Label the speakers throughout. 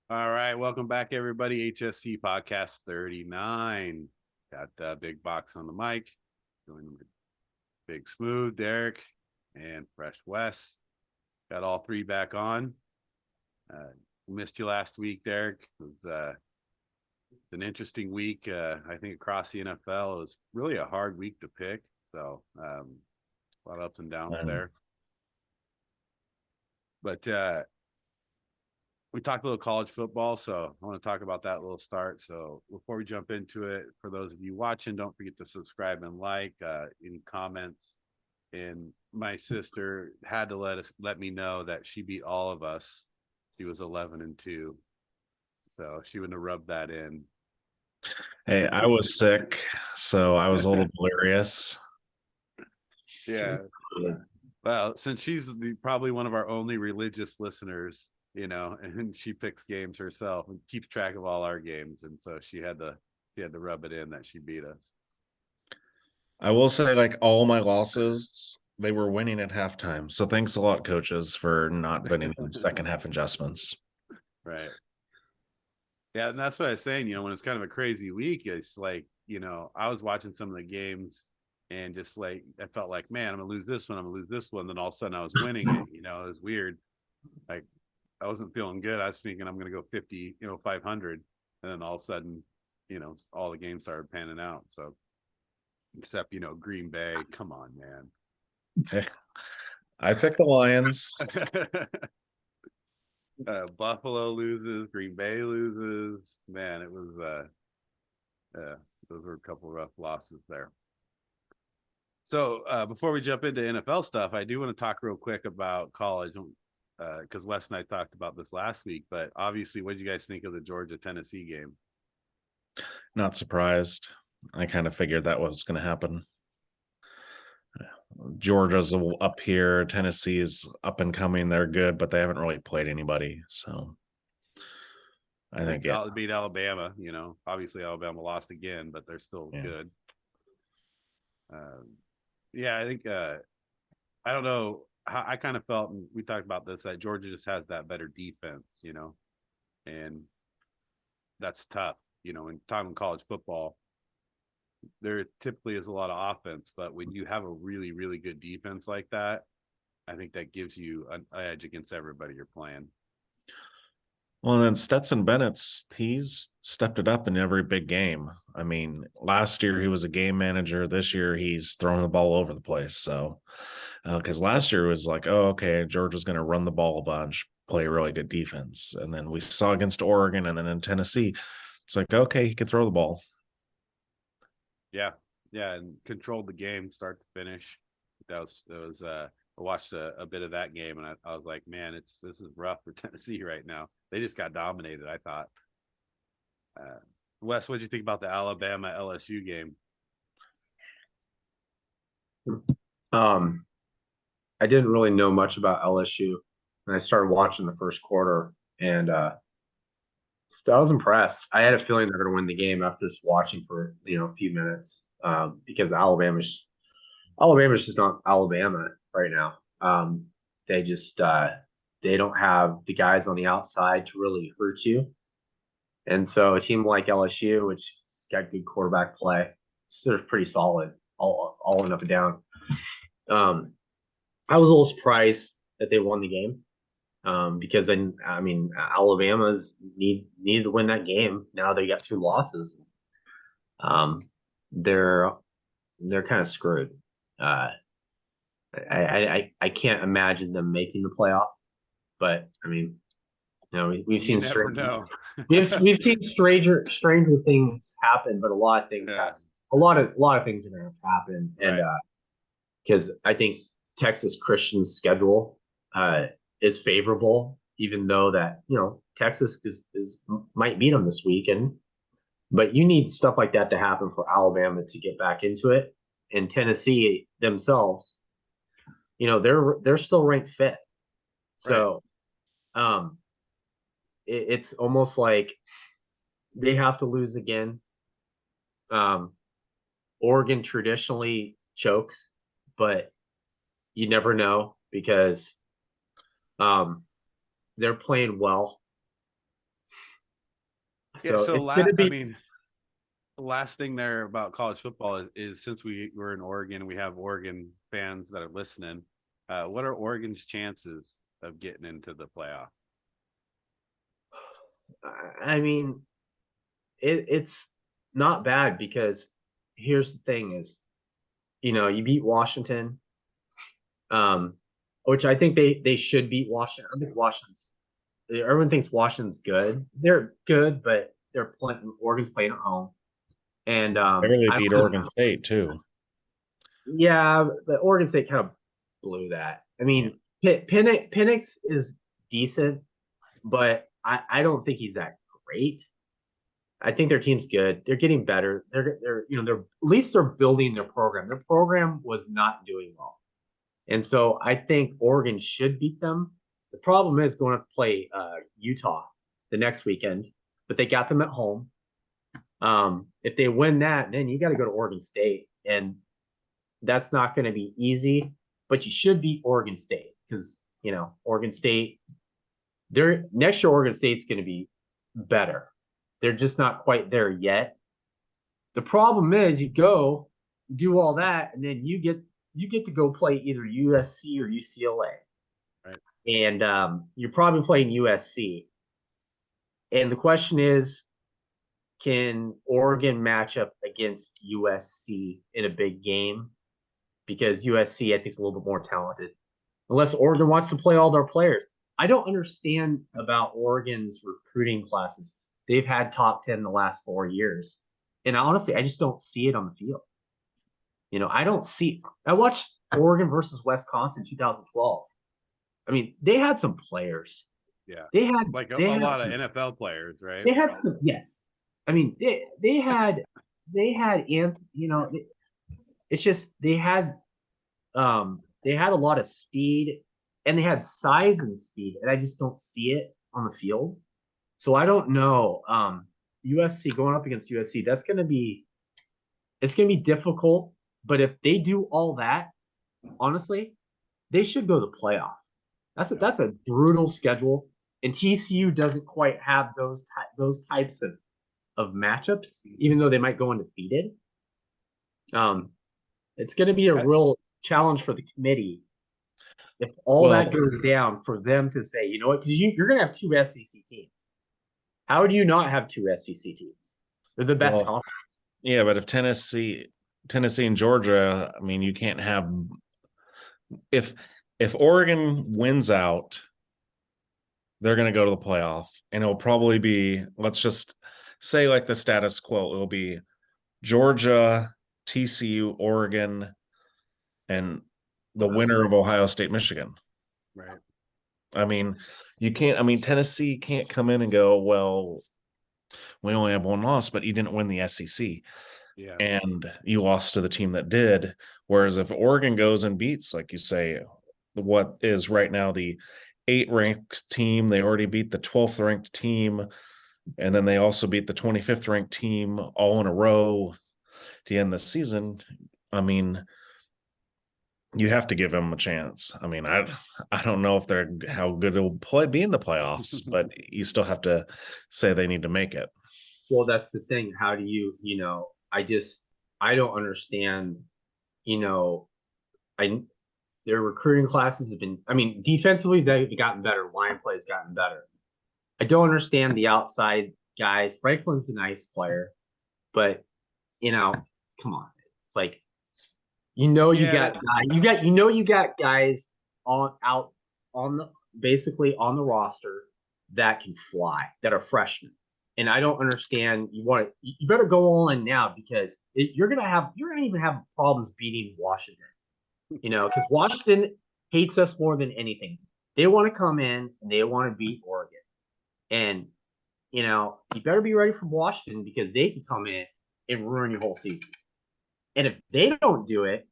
Speaker 1: All right, welcome back, everybody. HSC Podcast 39. Got Big Box on the mic, doing Big Smooth, Derek, and Fresh Wes. Got all three back on. Missed you last week, Derek. It was an interesting week. I think across the NFL, it was really a hard week to pick. So a lot of ups and downs there. But we talked a little college football, so I want to talk about that little start. So before we jump into it, for those of you watching, don't forget to subscribe and like. Any comments. And my sister had to let me know that she beat all of us. She was 11-2, so she wouldn't have rubbed that in.
Speaker 2: Hey, I was sick, so I was a little delirious.
Speaker 1: Yeah. Well, since she's probably one of our only religious listeners, and she picks games herself and keeps track of all our games, and so she had to rub it in that she beat us.
Speaker 2: I will say, like, all my losses, they were winning at halftime. So thanks a lot, coaches, for not winning in second half adjustments.
Speaker 1: Right. Yeah, and that's what I was saying. When it's kind of a crazy week, it's like, I was watching some of the games and just like I felt like, man, I'm gonna lose this one, I'm gonna lose this one. Then all of a sudden I was winning it. It was weird. Like I wasn't feeling good. I was thinking I'm gonna go 50, 500, and then all of a sudden, all the games started panning out. So except Green Bay, come on, man.
Speaker 2: Okay. I picked the Lions.
Speaker 1: Buffalo loses, Green Bay loses. Man, it was those were a couple rough losses there. So before we jump into NFL stuff, I do want to talk real quick about college because Wes and I talked about this last week. But obviously, what did you guys think of the Georgia-Tennessee game?
Speaker 2: Not surprised. I kind of figured that was going to happen. Georgia's up here. Tennessee's up and coming. They're good, but they haven't really played anybody. So I think
Speaker 1: it beat Alabama. Obviously Alabama lost again, but they're still good. I think I don't know. I kind of felt, and we talked about this, that Georgia just has that better defense, and that's tough. In time in college football, there typically is a lot of offense, but when you have a really, really good defense like that, I think that gives you an edge against everybody you're playing.
Speaker 2: Well, and then Stetson he's stepped it up in every big game. I mean, last year he was a game manager. This year he's throwing the ball over the place. So, because last year it was like, oh, okay, Georgia's going to run the ball a bunch, play really good defense. And then we saw against Oregon and then in Tennessee, it's like, okay, he can throw the ball.
Speaker 1: Yeah. Yeah. And controlled the game start to finish. I watched a bit of that game and I was like, man, this is rough for Tennessee right now. They just got dominated, I thought. Wes, what did you think about the Alabama LSU game?
Speaker 3: I didn't really know much about LSU, and I started watching the first quarter, and I was impressed. I had a feeling they're going to win the game after just watching for a few minutes, because Alabama's just not Alabama right now. They just they don't have the guys on the outside to really hurt you, and so a team like LSU, which has got good quarterback play, they're pretty solid all and up and down. I was a little surprised that they won the game, because Alabama's needed to win that game. Now they got two losses. They're kind of screwed. I can't imagine them making the playoff, but I mean, we've seen we've seen stranger things happen, but a lot of things a lot of things are going to happen, and because I think Texas Christian's schedule is favorable, even though that Texas might beat them this weekend, but you need stuff like that to happen for Alabama to get back into it. And Tennessee themselves, they're still ranked fifth, so it's almost like they have to lose again. Oregon traditionally chokes, but you never know because they're playing well.
Speaker 1: Yeah.
Speaker 3: So
Speaker 1: So
Speaker 3: it's gonna be.
Speaker 1: I mean, the last thing there about college football is since we're in Oregon, we have Oregon fans that are listening. What are Oregon's chances of getting into the playoff?
Speaker 3: I mean, it's not bad because here's the thing: is you beat Washington, um, which I think they should beat Washington. I think Washington's. Everyone thinks Washington's good. They're good, but they're playing. Oregon's playing at home, and
Speaker 2: Barely beat Oregon State too.
Speaker 3: Yeah, but Oregon State kind of blew that. I mean, Penix is decent, but I don't think he's that great. I think their team's good. They're getting better. They're at least they're building their program. Their program was not doing well, and so I think Oregon should beat them. The problem is going to play Utah the next weekend, but they got them at home. If they win that, then you got to go to Oregon State, and that's not going to be easy. But you should beat Oregon State because Oregon State. Their next year, Oregon State's going to be better. They're just not quite there yet. The problem is you do all that, and then you get to go play either USC or UCLA.
Speaker 1: Right.
Speaker 3: And you're probably playing USC. And the question is, can Oregon match up against USC in a big game? Because USC, I think, is a little bit more talented. Unless Oregon wants to play all their players. I don't understand about Oregon's recruiting classes. They've had top 10 the last 4 years. And honestly, I just don't see it on the field. I watched Oregon versus Wisconsin 2012. I mean, they had some players.
Speaker 1: Yeah.
Speaker 3: They had
Speaker 1: a lot of NFL players, right?
Speaker 3: They had some, yes. I mean, they had it's just they had a lot of speed and they had size and speed, and I just don't see it on the field. So I don't know. USC going up against USC, it's gonna be difficult. But if they do all that, honestly, they should go to the playoff. That's a brutal schedule, and TCU doesn't quite have those types of matchups, even though they might go undefeated. It's going to be a real challenge for the committee if that goes down, for them to say, you know what, because you're going to have two SEC teams. How would you not have two SEC teams? They're the best conference.
Speaker 2: Yeah, but if Tennessee and Georgia, I mean, you can't have if Oregon wins out, they're going to go to the playoff, and it'll probably be, let's just say, like the status quo. It'll be Georgia, TCU, Oregon, and the winner of Ohio State, Michigan.
Speaker 1: Right.
Speaker 2: I mean, you can't. I mean, Tennessee can't come in and go, well, we only have one loss, but you didn't win the SEC.
Speaker 1: Yeah.
Speaker 2: And you lost to the team that did. Whereas if Oregon goes and beats, like you say, what is right now the 8th ranked team, they already beat the 12th ranked team, and then they also beat the 25th ranked team all in a row to end the season. I mean, you have to give them a chance. I mean, I don't know if they're how good it'll be in the playoffs, but you still have to say they need to make it.
Speaker 3: Well, that's the thing. How do I don't understand, their recruiting classes have been, I mean, defensively, they've gotten better. Line play has gotten better. I don't understand the outside guys. Franklin's a nice player, but, come on. It's like, you got guys basically on the roster that can fly, that are freshmen. And I don't understand. You better go all in now, because you're gonna even have problems beating Washington. Because Washington hates us more than anything. They want to come in and they want to beat Oregon, and you better be ready for Washington, because they can come in and ruin your whole season. And if they don't do it,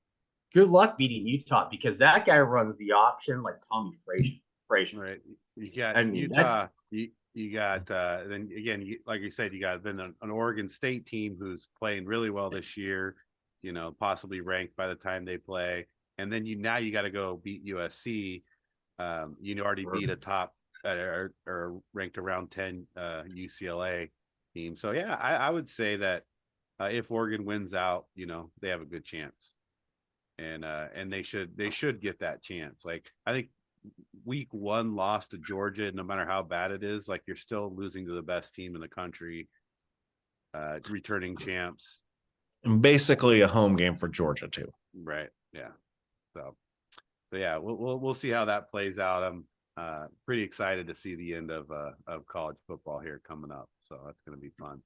Speaker 3: good luck beating Utah, because that guy runs the option like Tommy Frazier.
Speaker 1: Right. You got Utah. You got then again, like you said, you got then an Oregon State team who's playing really well this year. Possibly ranked by the time they play, and then you got to go beat USC. You already beat a top or ranked around 10 UCLA. team. So yeah, I would say that if Oregon wins out, they have a good chance, and they should get that chance. Like I think week 1 loss to Georgia, no matter how bad it is, like you're still losing to the best team in the country, returning champs.
Speaker 2: And basically a home game for Georgia too.
Speaker 1: Right. Yeah. So yeah, we'll see how that plays out. I'm pretty excited to see the end of college football here coming up. So that's going to be fun.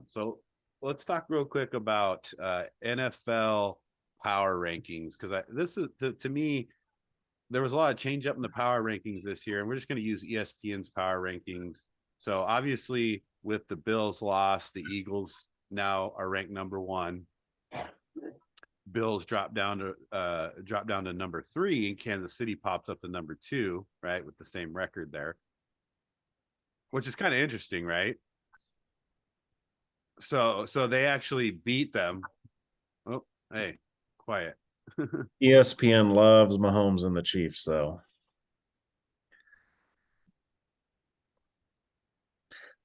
Speaker 1: So let's talk real quick about NFL power rankings, because this is to me, there was a lot of change up in the power rankings this year, and we're just going to use ESPN's power rankings. So obviously, with the Bills loss, the Eagles now are ranked number 1. Bills drop down to number 3, and Kansas City pops up to number 2, right, with the same record there, which is kind of interesting, right? So they actually beat them. Oh, hey, quiet.
Speaker 2: ESPN loves Mahomes and the Chiefs, though.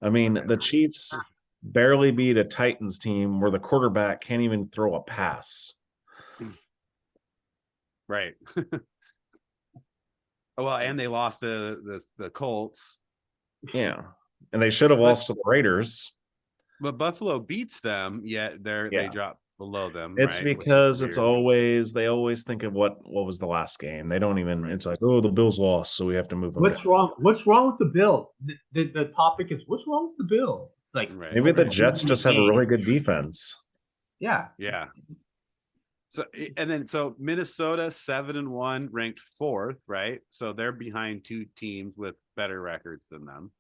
Speaker 2: I mean, the Chiefs barely beat a Titans team where the quarterback can't even throw a pass.
Speaker 1: Right. Well, and they lost the Colts.
Speaker 2: Yeah. And they should have lost to the Raiders.
Speaker 1: But Buffalo beats them, yet they drop below them.
Speaker 2: It's
Speaker 1: right?
Speaker 2: because they always think of what was the last game. They don't even, it's like, oh, the Bills lost, so we have to move them.
Speaker 3: What's wrong with the Bills? The topic is, what's wrong with the Bills? It's like,
Speaker 2: maybe the Jets just have a really good defense.
Speaker 3: Yeah.
Speaker 1: Yeah. So Minnesota 7-1, ranked 4th, right? So they're behind 2 teams with better records than them.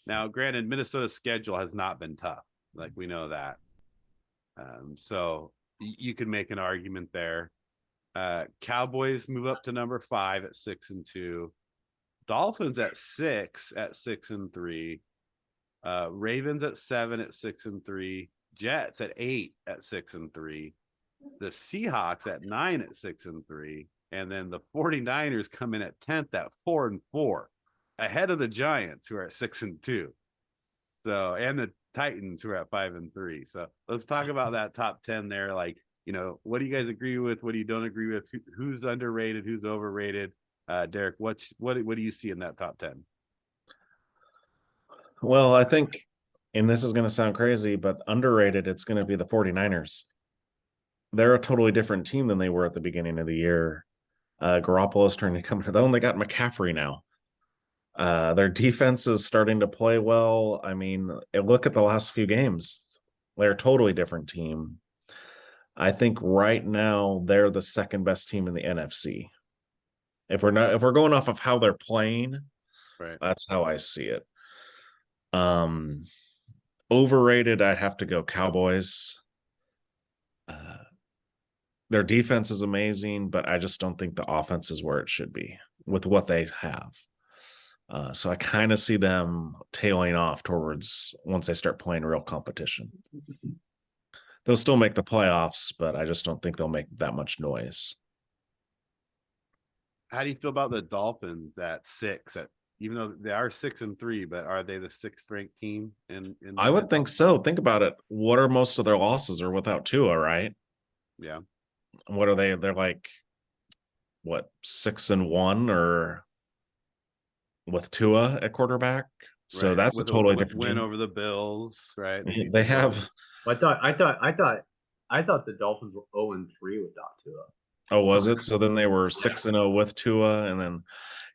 Speaker 1: Now, granted, Minnesota's schedule has not been tough. Like, we know that. So you could make an argument there. Cowboys move up to number 5 at 6-2. Dolphins at 6 at 6-3. Ravens at 7 at 6-3. Jets at 8 at 6-3. The Seahawks at 9 at 6-3. And then the 49ers come in at 10th at 4-4, ahead of the Giants, who are at 6-2. So, and the Titans, who are at 5-3. So let's talk about that top 10 there. Like, what do you guys agree with? What do you don't agree with? Who's underrated? Who's overrated? Derek, what do you see in that top 10?
Speaker 2: Well, I think, and this is going to sound crazy, but underrated, it's going to be the 49ers. They're a totally different team than they were at the beginning of the year. Garoppolo's trying to come to them. They got McCaffrey now. Their defense is starting to play well. I mean, look at the last few games. They're a totally different team. I think right now they're the second best team in the NFC. If we're going off of how they're playing,
Speaker 1: right,
Speaker 2: that's how I see it. Overrated, I'd have to go Cowboys. Their defense is amazing, but I just don't think the offense is where it should be with what they have. So I kind of see them tailing off towards once they start playing real competition. They'll still make the playoffs, but I just don't think they'll make that much noise.
Speaker 1: How do you feel about the Dolphins at 6? Even though they are 6-3, but are they the 6th ranked team?
Speaker 2: I would think so. Think about it. What are most of their losses are without Tua, right?
Speaker 1: Yeah.
Speaker 2: What are they? They're like, what, 6-1 or with Tua at quarterback? So
Speaker 1: right.
Speaker 2: that's
Speaker 1: with
Speaker 2: a totally different
Speaker 1: win
Speaker 2: team.
Speaker 1: over the Bills, right?
Speaker 2: They have.
Speaker 3: I thought the Dolphins were 0-3 without Tua.
Speaker 2: Oh, was it? So then they were 6-0 with Tua, and then,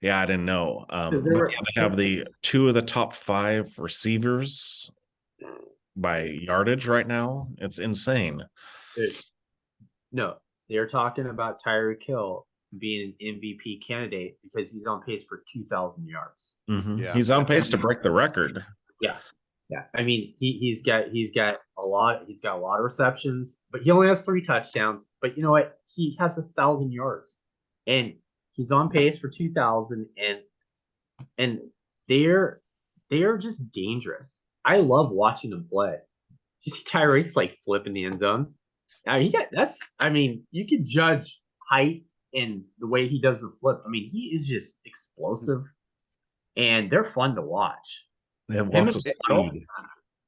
Speaker 2: yeah, I didn't know. But they have the 2 of the top 5 receivers by yardage right now. It's insane.
Speaker 3: No, they're talking about Tyreek Hill being an MVP candidate because he's on pace for 2,000 yards.
Speaker 2: Mm-hmm. Yeah. He's on pace to break the record.
Speaker 3: Yeah. I mean, he's got a lot of receptions, but he only has 3 touchdowns. But you know what? He has 1,000 yards, and he's on pace for 2,000. And they are just dangerous. I love watching them play. You see Tyreek's like flipping the end zone. Now you could judge height and the way he does the flip. I mean, he is just explosive, and they're fun to watch.
Speaker 2: They have lots of speed.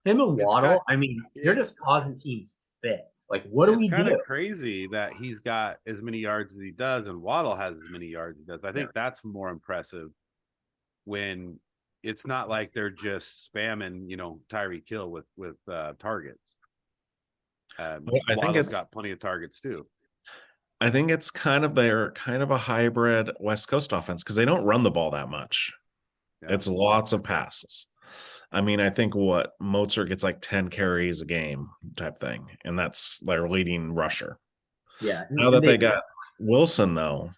Speaker 3: Him and
Speaker 1: It's
Speaker 3: Waddle, I mean, they're just causing teams fits. Like, what do
Speaker 1: it's
Speaker 3: we
Speaker 1: kind
Speaker 3: do?
Speaker 1: of crazy that he's got as many yards as he does, and Waddle has as many yards as he does. I think that's more impressive when it's not like they're just spamming, Tyreek Hill with targets.
Speaker 2: I think
Speaker 1: Waddle's
Speaker 2: it's
Speaker 1: got plenty of targets too.
Speaker 2: I think it's they're kind of a hybrid West Coast offense because they don't run the ball that much.
Speaker 1: Yeah.
Speaker 2: It's lots of passes. I mean, I think what Mozart gets like 10 carries a game type thing, and that's their leading rusher.
Speaker 3: Yeah.
Speaker 2: Now that they got Wilson, though,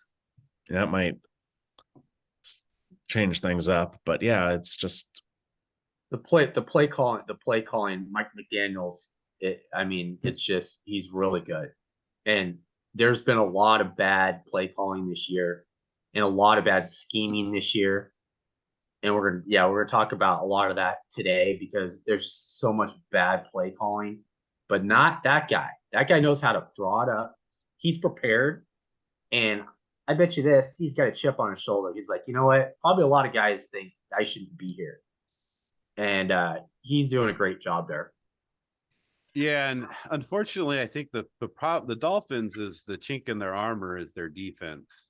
Speaker 2: that might change things up. But yeah, it's just
Speaker 3: the play calling, Mike McDaniels. It's just he's really good, and there's been a lot of bad play calling this year, and a lot of bad scheming this year, and we're gonna talk about a lot of that today because there's just so much bad play calling, but not that guy. That guy knows how to draw it up. He's prepared, and I bet you this, he's got a chip on his shoulder. He's like, you know what? Probably a lot of guys think I shouldn't be here. And he's doing a great job there.
Speaker 1: Yeah, and unfortunately, I think the Dolphins is the chink in their armor is their defense.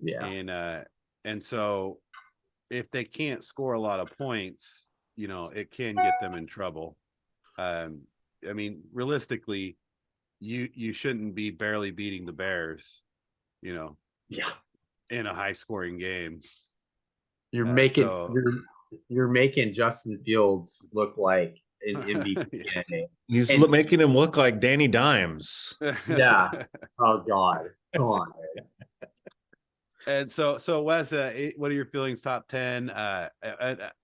Speaker 3: Yeah.
Speaker 1: And so if they can't score a lot of points, it can get them in trouble. Realistically, you shouldn't be barely beating the Bears,
Speaker 3: Yeah.
Speaker 1: in a high scoring game.
Speaker 3: You're making Justin Fields look like an MVP.
Speaker 2: Yeah. He's making him look like Danny Dimes.
Speaker 3: Yeah. Oh God. Come on, man.
Speaker 1: And so Wes, what are your feelings? Top 10.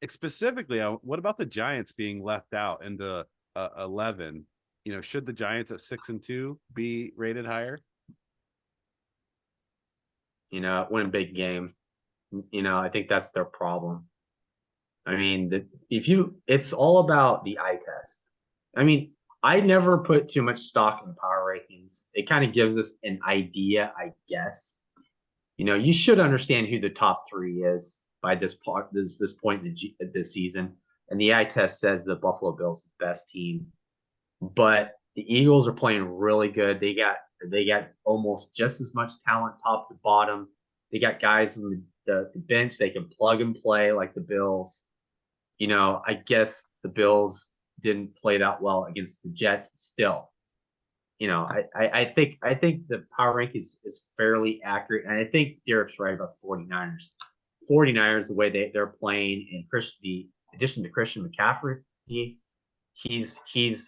Speaker 1: Specifically, what about the Giants being left out into 11? Should the Giants at 6-2 be rated higher?
Speaker 3: Win a big game. I think that's their problem. I mean, it's all about the eye test. I mean, I never put too much stock in the power rankings. It kind of gives us an idea, I guess. You should understand who the top 3 is by this point in this season. And the eye test says the Buffalo Bills are the best team, but the Eagles are playing really good. They got almost just as much talent top to bottom. They got guys in the bench they can plug and play like the Bills. I guess the Bills didn't play that well against the Jets, but still, I think the power rank is fairly accurate. And I think Derek's right about the 49ers. 49ers, the way they're playing, and the addition to Christian McCaffrey, he's going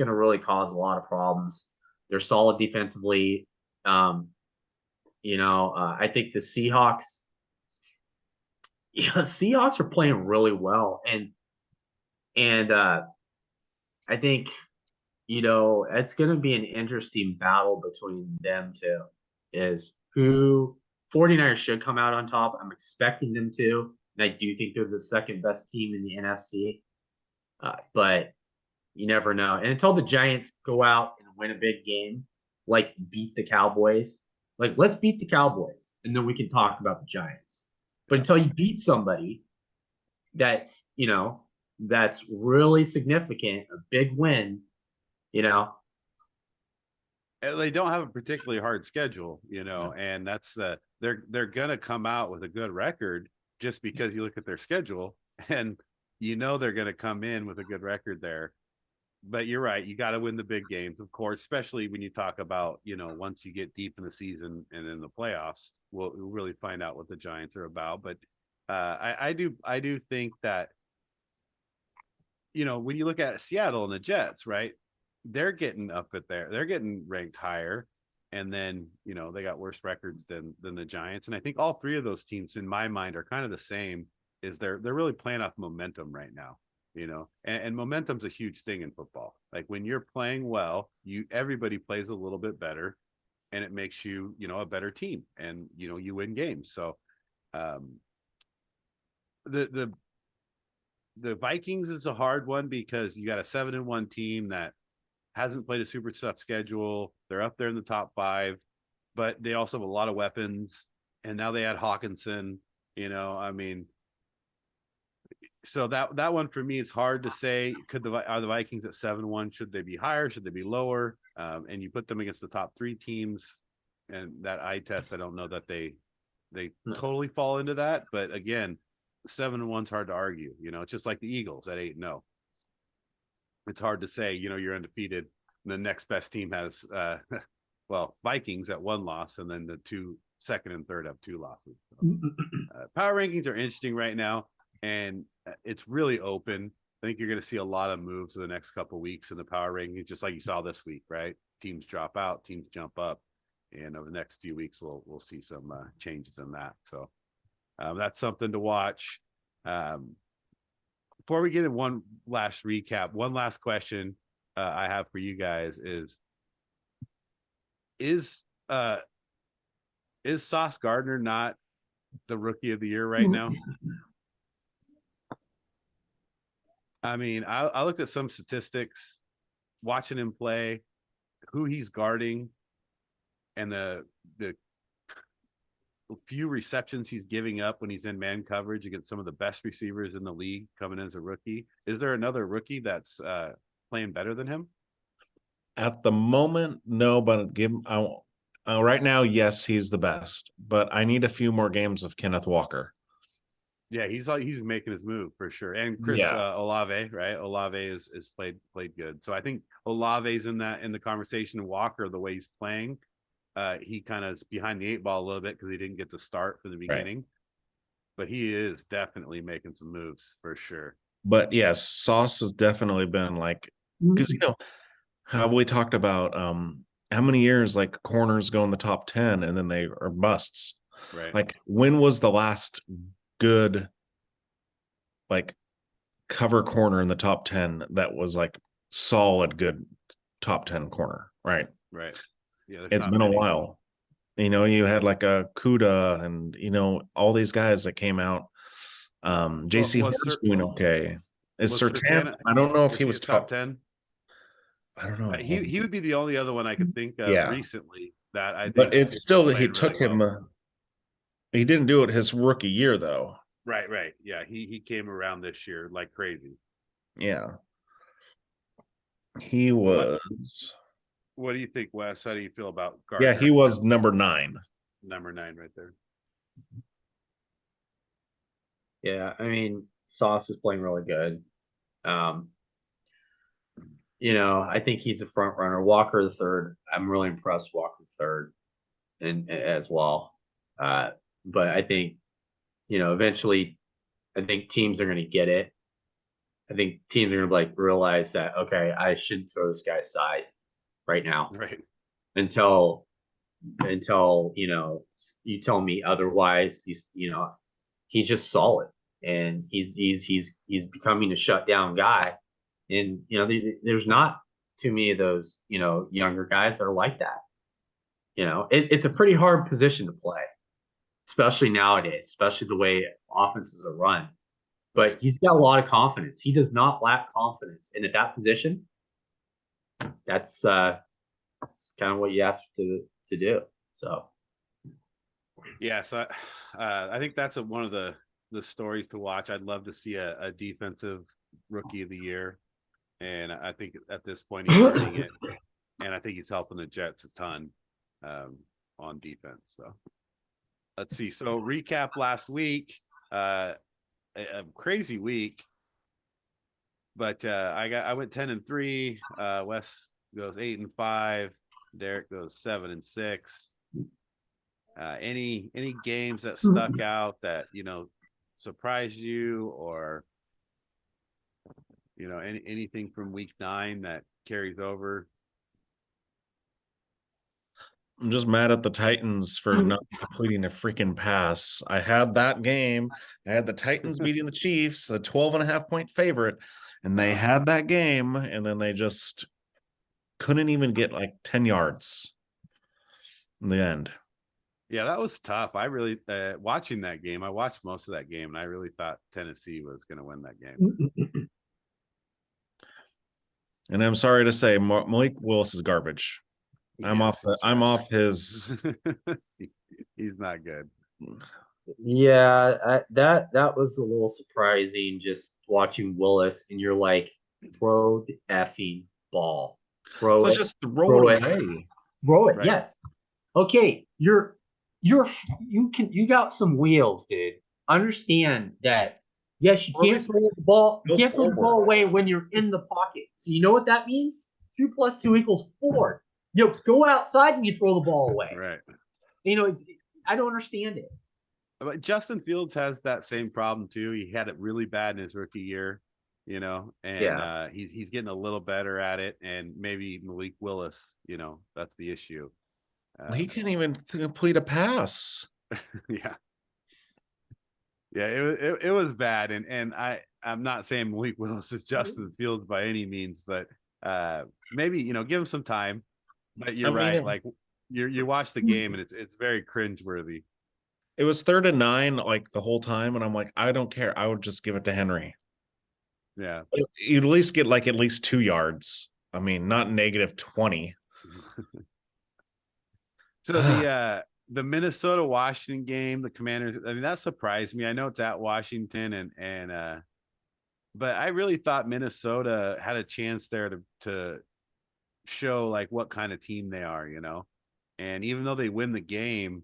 Speaker 3: to really cause a lot of problems. They're solid defensively. I think the Seahawks, Seahawks are playing really well, and I think it's going to be an interesting battle between them two. Is who 49ers should come out on top. I'm expecting them to, and I do think they're the second best team in the NFC. But you never know. And until the Giants go out and win a big game, like beat the Cowboys, let's beat the Cowboys, and then we can talk about the Giants. But until you beat somebody that's really significant, a big win,
Speaker 1: and they don't have a particularly hard schedule, and that's they're gonna come out with a good record just because you look at their schedule and they're gonna come in with a good record there. But you're right, you got to win the big games, of course, especially when you talk about once you get deep in the season and in the playoffs, we'll really find out what the Giants are about. But I do think that when you look at Seattle and the Jets, right, they're getting they're getting ranked higher, and then they got worse records than the Giants. And I think all 3 of those teams in my mind are kind of the same. Is they're really playing off momentum right now, and momentum's a huge thing in football. Like when you're playing well, everybody plays a little bit better, and it makes you a better team, and you win games. So the Vikings is a hard one because you got a 7-1 team that hasn't played a super tough schedule. They're up there in the top 5, but they also have a lot of weapons, and now they add Hawkinson. So that one for me is hard to say. Are the Vikings at 7-1? Should they be higher? Should they be lower? And you put them against the top 3 teams, and that eye test, I don't know that they totally fall into that. But again, 7-1's hard to argue. It's just like the Eagles at 8-0. It's hard to say, you're undefeated. And the next best team has, Vikings at 1 loss, and then the 2 second and third have 2 losses. So, power rankings are interesting right now, and it's really open. I think you're going to see a lot of moves in the next couple of weeks in the power rankings, just like you saw this week, right? Teams drop out, teams jump up, and over the next few weeks, we'll see some changes in that. So that's something to watch. Before we get in one last recap, one last question I have for you guys is Sauce Gardner not the rookie of the year right now? I mean, I looked at some statistics, watching him play, who he's guarding, and the few receptions he's giving up when he's in man coverage against some of the best receivers in the league coming in as a rookie. Is there another rookie that's playing better than him?
Speaker 2: At the moment, no, but right now, yes, he's the best. But I need a few more games of Kenneth Walker.
Speaker 1: Yeah, he's making his move for sure. And Chris Olave, right? Olave is played good. So I think Olave's in the conversation. Walker, the way he's playing, he kind of is behind the 8 ball a little bit because he didn't get to start from the beginning. Right. But he is definitely making some moves for sure.
Speaker 2: But yes, Sauce has definitely been like, because how we talked about how many years like corners go in the top 10 and then they are busts.
Speaker 1: Right.
Speaker 2: Like, when was the last good like cover corner in the top 10 that was like solid good top 10 corner? Right.
Speaker 1: Yeah,
Speaker 2: it's been a while. You had like a Kuda and all these guys that came out. JC Horn's doing okay. Is Surtain? I don't know if he was top
Speaker 1: 10.
Speaker 2: I don't know.
Speaker 1: He would be the only other one I could think of recently that I think.
Speaker 2: But it's still, he took him. He didn't do it his rookie year though.
Speaker 1: Right. Yeah, he came around this year like crazy.
Speaker 2: Yeah, he was.
Speaker 1: What do you think, Wes? How do you feel about Gardner?
Speaker 2: Yeah, he was number 9.
Speaker 1: Number 9 right there.
Speaker 3: Yeah, I mean, Sauce is playing really good. I think he's a front runner. Walker the third. I'm really impressed with Walker the third, and as well. But I think, eventually, I think teams are going to get it. I think teams are going to realize that, okay, I shouldn't throw this guy aside right now,
Speaker 1: right?
Speaker 3: Until you tell me otherwise. He's just solid, and he's becoming a shutdown guy. And there's not too many of those younger guys that are like that. It's a pretty hard position to play, especially nowadays, especially the way offenses are run. But he's got a lot of confidence. He does not lack confidence, and at that position, that's kind of what you have to do. So,
Speaker 1: yeah. So I think that's one of the stories to watch. I'd love to see a defensive rookie of the year, and I think at this point he's earning it, and I think he's helping the Jets a ton on defense. So let's see. So recap last week, a crazy week, but I went 10-3. Wes goes 8-5. Derek goes 7-6. Any games that stuck out that surprised you, or anything from week 9 that carries over?
Speaker 2: I'm just mad at the Titans for not completing a freaking pass. I had that game. I had the Titans beating the Chiefs, a 12.5-point favorite, and they had that game, and then they just couldn't even get like 10 yards in the end.
Speaker 1: Yeah, that was tough. I really watching that game. I watched most of that game, and I really thought Tennessee was going to win that game.
Speaker 2: And I'm sorry to say, Malik Willis is garbage. I'm off his.
Speaker 1: He's not good.
Speaker 3: Yeah, that was a little surprising. Just watching Willis, and you're like, throw the effing ball. Throw
Speaker 2: So
Speaker 3: it.
Speaker 2: just throw it away.
Speaker 3: Throw it.
Speaker 1: Right.
Speaker 3: Yes. Okay. You got some wheels, dude. Understand that. Yes, you can't throw the ball. You can't throw the ball away when you're in the pocket. So you know what that means? 2 + 2 = 4. Go outside and you throw the ball away.
Speaker 1: Right.
Speaker 3: I don't understand it.
Speaker 1: But Justin Fields has that same problem too. He had it really bad in his rookie year, and he's getting a little better at it. And maybe Malik Willis, that's the issue.
Speaker 2: He can't even complete a pass.
Speaker 1: Yeah. Yeah, it was bad, and I'm not saying Malik Willis is Justin Fields by any means, but maybe give him some time. But you're right, like you watch the game and it's very cringeworthy.
Speaker 2: It was 3rd and 9 like the whole time, and I'm like, I don't care. I would just give it to Henry.
Speaker 1: Yeah,
Speaker 2: you'd at least get like at least 2 yards. I mean, not -20.
Speaker 1: So the Minnesota-Washington game, the Commanders, I mean, that surprised me. I know it's at Washington, but I really thought Minnesota had a chance there to show like what kind of team they are, and even though they win the game,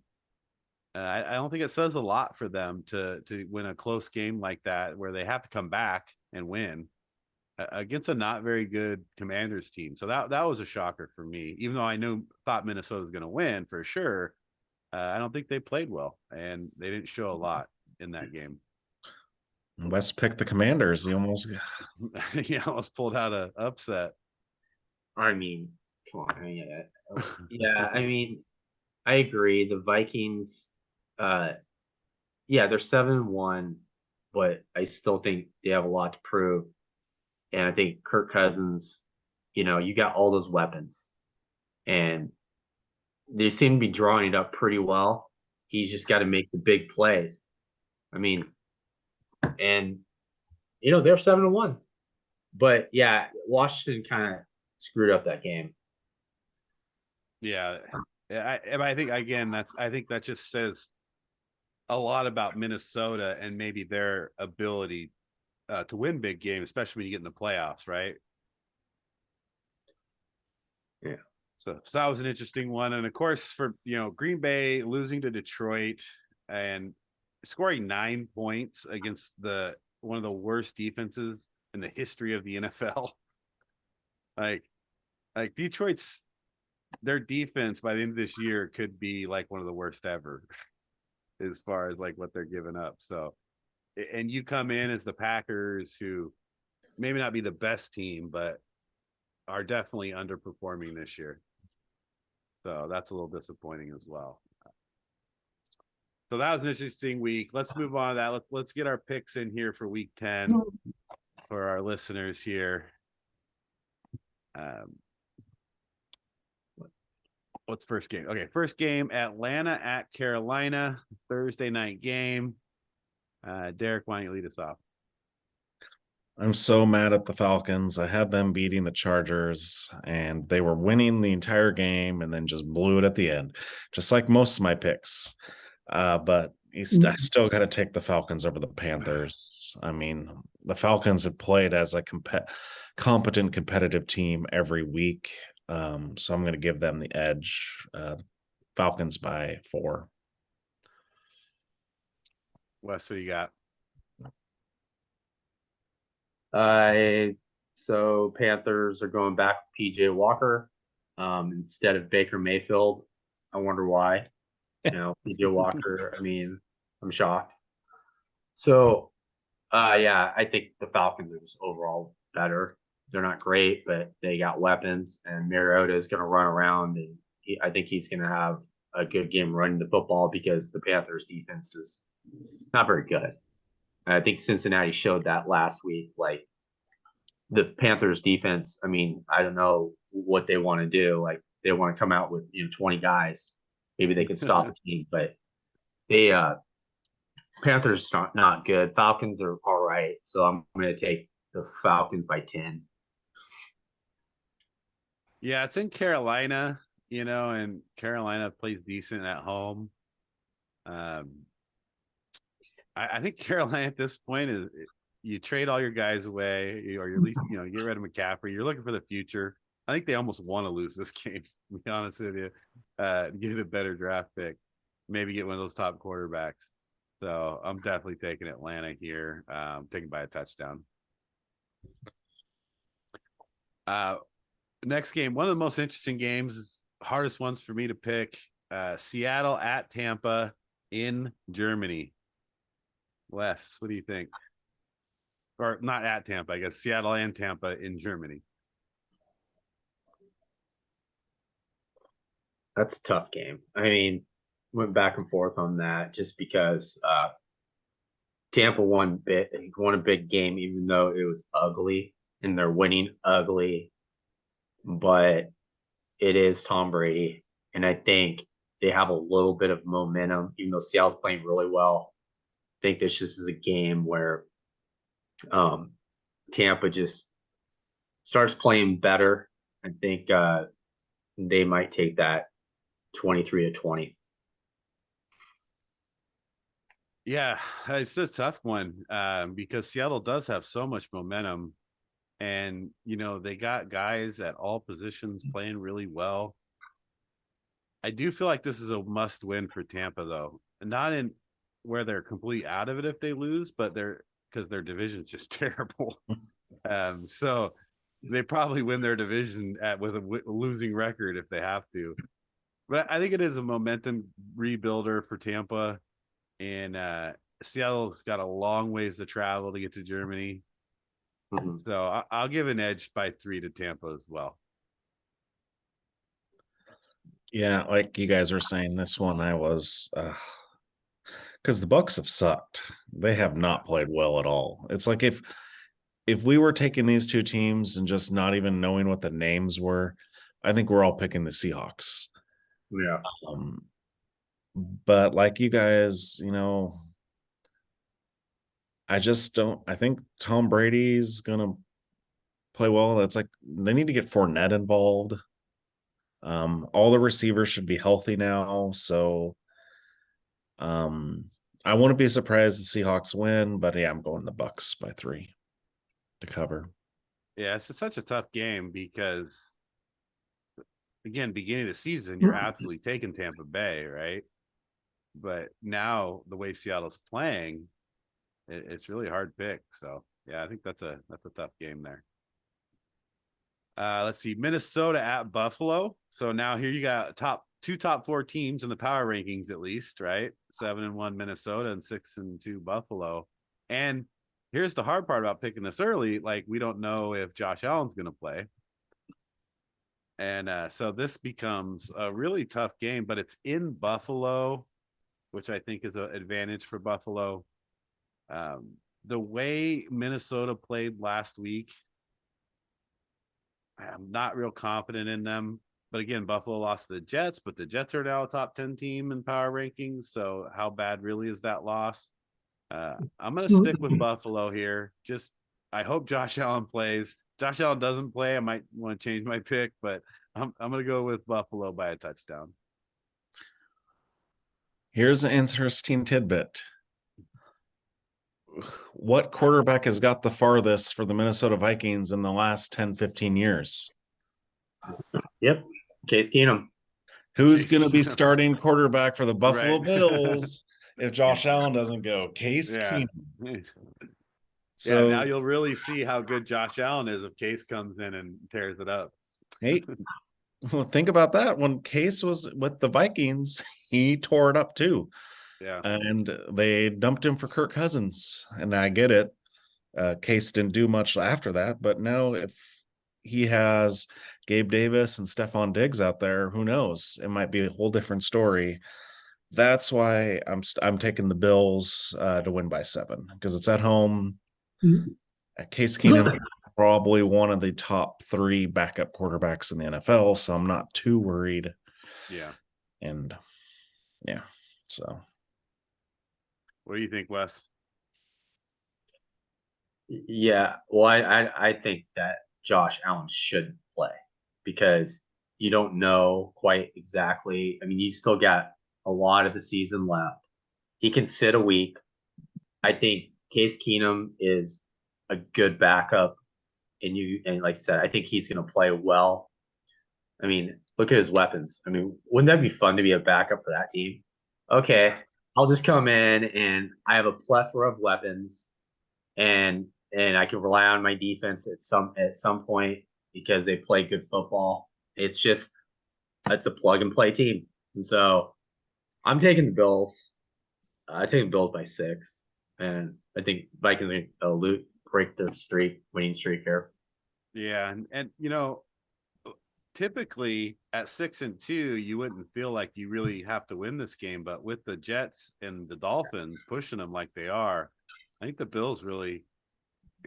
Speaker 1: I don't think it says a lot for them to win a close game like that, where they have to come back and win against a not very good Commanders team. So that was a shocker for me, even though I thought Minnesota was going to win for sure. I don't think they played well, and they didn't show a lot in that game.
Speaker 2: Wes picked the Commanders. He almost
Speaker 1: pulled out an upset.
Speaker 3: I mean, come on. I mean, I agree. The Vikings, they're 7-1, but I still think they have a lot to prove. And I think Kirk Cousins, you got all those weapons, and they seem to be drawing it up pretty well. He's just got to make the big plays. I mean, and they're 7-1, but yeah, Washington kind of screwed up that game.
Speaker 1: Yeah, I think again I think that just says a lot about Minnesota and maybe their ability to win big games, especially when you get in the playoffs, right?
Speaker 3: Yeah.
Speaker 1: So that was an interesting one. And of course, for Green Bay losing to Detroit and scoring 9 points against one of the worst defenses in the history of the NFL. Like Detroit's their defense by the end of this year could be like one of the worst ever as far as like what they're giving up. So, and you come in as the Packers, who maybe not be the best team, but are definitely underperforming this year. So that's a little disappointing as well. So that was an interesting week. Let's move on to that. Let's get our picks in here for week 10 for our listeners here. What's first game? Okay, first game, Atlanta at Carolina, Thursday night game. Derek, why don't you lead us off?
Speaker 2: I'm so mad at the Falcons. I had them beating the Chargers, and they were winning the entire game and then just blew it at the end, just like most of my picks. But I still got to take the Falcons over the Panthers. I mean, the Falcons have played as a competent, competitive team every week. So I'm going to give them the edge. Falcons by 4.
Speaker 1: Wes, what do you got?
Speaker 3: So Panthers are going back with PJ Walker instead of Baker Mayfield. I wonder why. PJ Walker, I mean, I'm shocked. So, I think the Falcons are just overall better. They're not great, but they got weapons, and Mariota is going to run around, and I think he's going to have a good game running the football because the Panthers defense is not very good. And I think Cincinnati showed that last week. Like, the Panthers defense, I mean, I don't know what they want to do. Like, they want to come out with 20 guys. Maybe they can stop the team, but Panthers not good. Falcons are all right, so I'm going to take the Falcons by 10.
Speaker 1: Yeah, it's in Carolina, and Carolina plays decent at home. I think Carolina at this point you trade all your guys away, or you at least get rid of McCaffrey. You're looking for the future. I think they almost want to lose this game, to be honest with you. Get a better draft pick, maybe get one of those top quarterbacks. So I'm definitely taking Atlanta here, taking by a touchdown. Next game, one of the most interesting games, hardest ones for me to pick. Seattle at Tampa in Germany. Wes, what do you think? Or not at Tampa, I guess Seattle and Tampa in Germany.
Speaker 3: That's a tough game. I mean, went back and forth on that just because Tampa won a big game, even though it was ugly, and they're winning ugly. But it is Tom Brady, and I think they have a little bit of momentum, even though Seattle's playing really well. I think this just is a game where Tampa just starts playing better. I think they might take that 23-20.
Speaker 1: Yeah, it's a tough one because Seattle does have so much momentum, and they got guys at all positions playing really well. I do feel like this is a must win for Tampa, though, not in where they're completely out of it if they lose, but because their division's just terrible. So they probably win their division with a losing record if they have to. But I think it is a momentum rebuilder for Tampa, and Seattle's got a long ways to travel to get to Germany. Mm-hmm. So I'll give an edge by 3 to Tampa as well.
Speaker 2: Yeah, like you guys were saying, this one I was because the Bucs have sucked. They have not played well at all. It's like if we were taking these two teams and just not even knowing what the names were, I think we're all picking the Seahawks.
Speaker 3: Yeah.
Speaker 2: But like you guys, I just don't. I think Tom Brady's gonna play well. That's like they need to get Fournette involved. All the receivers should be healthy now, so I wouldn't be surprised the Seahawks win, but yeah, I'm going the Bucs by 3 to cover.
Speaker 1: Yeah, it's such a tough game because, again, beginning of the season, you're absolutely taking Tampa Bay, right? But now the way Seattle's playing, it's really hard pick. So yeah, I think that's a tough game there. Let's see, Minnesota at Buffalo. So now here you got top 4 teams in the power rankings, at least, right? 7-1 Minnesota and 6-2 Buffalo. And here's the hard part about picking this early. Like, we don't know if Josh Allen's going to play. And so this becomes a really tough game, but it's in Buffalo, which I think is an advantage for Buffalo. The way Minnesota played last week, I'm not real confident in them. But again, Buffalo lost to the Jets, but the Jets are now a top 10 team in power rankings. So how bad really is that loss? I'm going to stick with Buffalo here. I hope Josh Allen plays. Josh Allen doesn't play, I might want to change my pick, but I'm going to go with Buffalo by a touchdown.
Speaker 2: Here's an interesting tidbit. What quarterback has got the farthest for the Minnesota Vikings in the last 10, 15 years?
Speaker 3: Yep. Case Keenum.
Speaker 2: Who's going to be starting quarterback for the Buffalo
Speaker 1: Right.
Speaker 2: Bills if Josh Allen doesn't go? Case Keenum.
Speaker 1: So now you'll really see how good Josh Allen is if Case comes in and tears it up.
Speaker 2: Hey, well, think about that. When Case was with the Vikings, he tore it up too.
Speaker 1: Yeah.
Speaker 2: And they dumped him for Kirk Cousins. And I get it. Case didn't do much after that. But now if he has Gabe Davis and Stephon Diggs out there, who knows? It might be a whole different story. That's why I'm taking the Bills to win by 7 because it's at home. Case Keenum probably one of the top 3 backup quarterbacks in the NFL, so I'm not too worried.
Speaker 1: Yeah.
Speaker 2: And yeah, so.
Speaker 1: What do you think, Wes?
Speaker 3: Yeah, well, I think that Josh Allen should play because you don't know quite exactly. I mean, you still got a lot of the season left. He can sit a week. I think Case Keenum is a good backup, and like I said, I think he's going to play well. I mean, look at his weapons. I mean, wouldn't that be fun to be a backup for that team? Okay, I'll just come in and I have a plethora of weapons, and I can rely on my defense at some point because they play good football. It's a plug and play team, and so I'm taking the Bills. I take the Bills by 6, and I think Vikings will break their winning streak here.
Speaker 1: Yeah, and typically at 6-2, you wouldn't feel like you really have to win this game, but with the Jets and the Dolphins pushing them like they are, I think the Bills really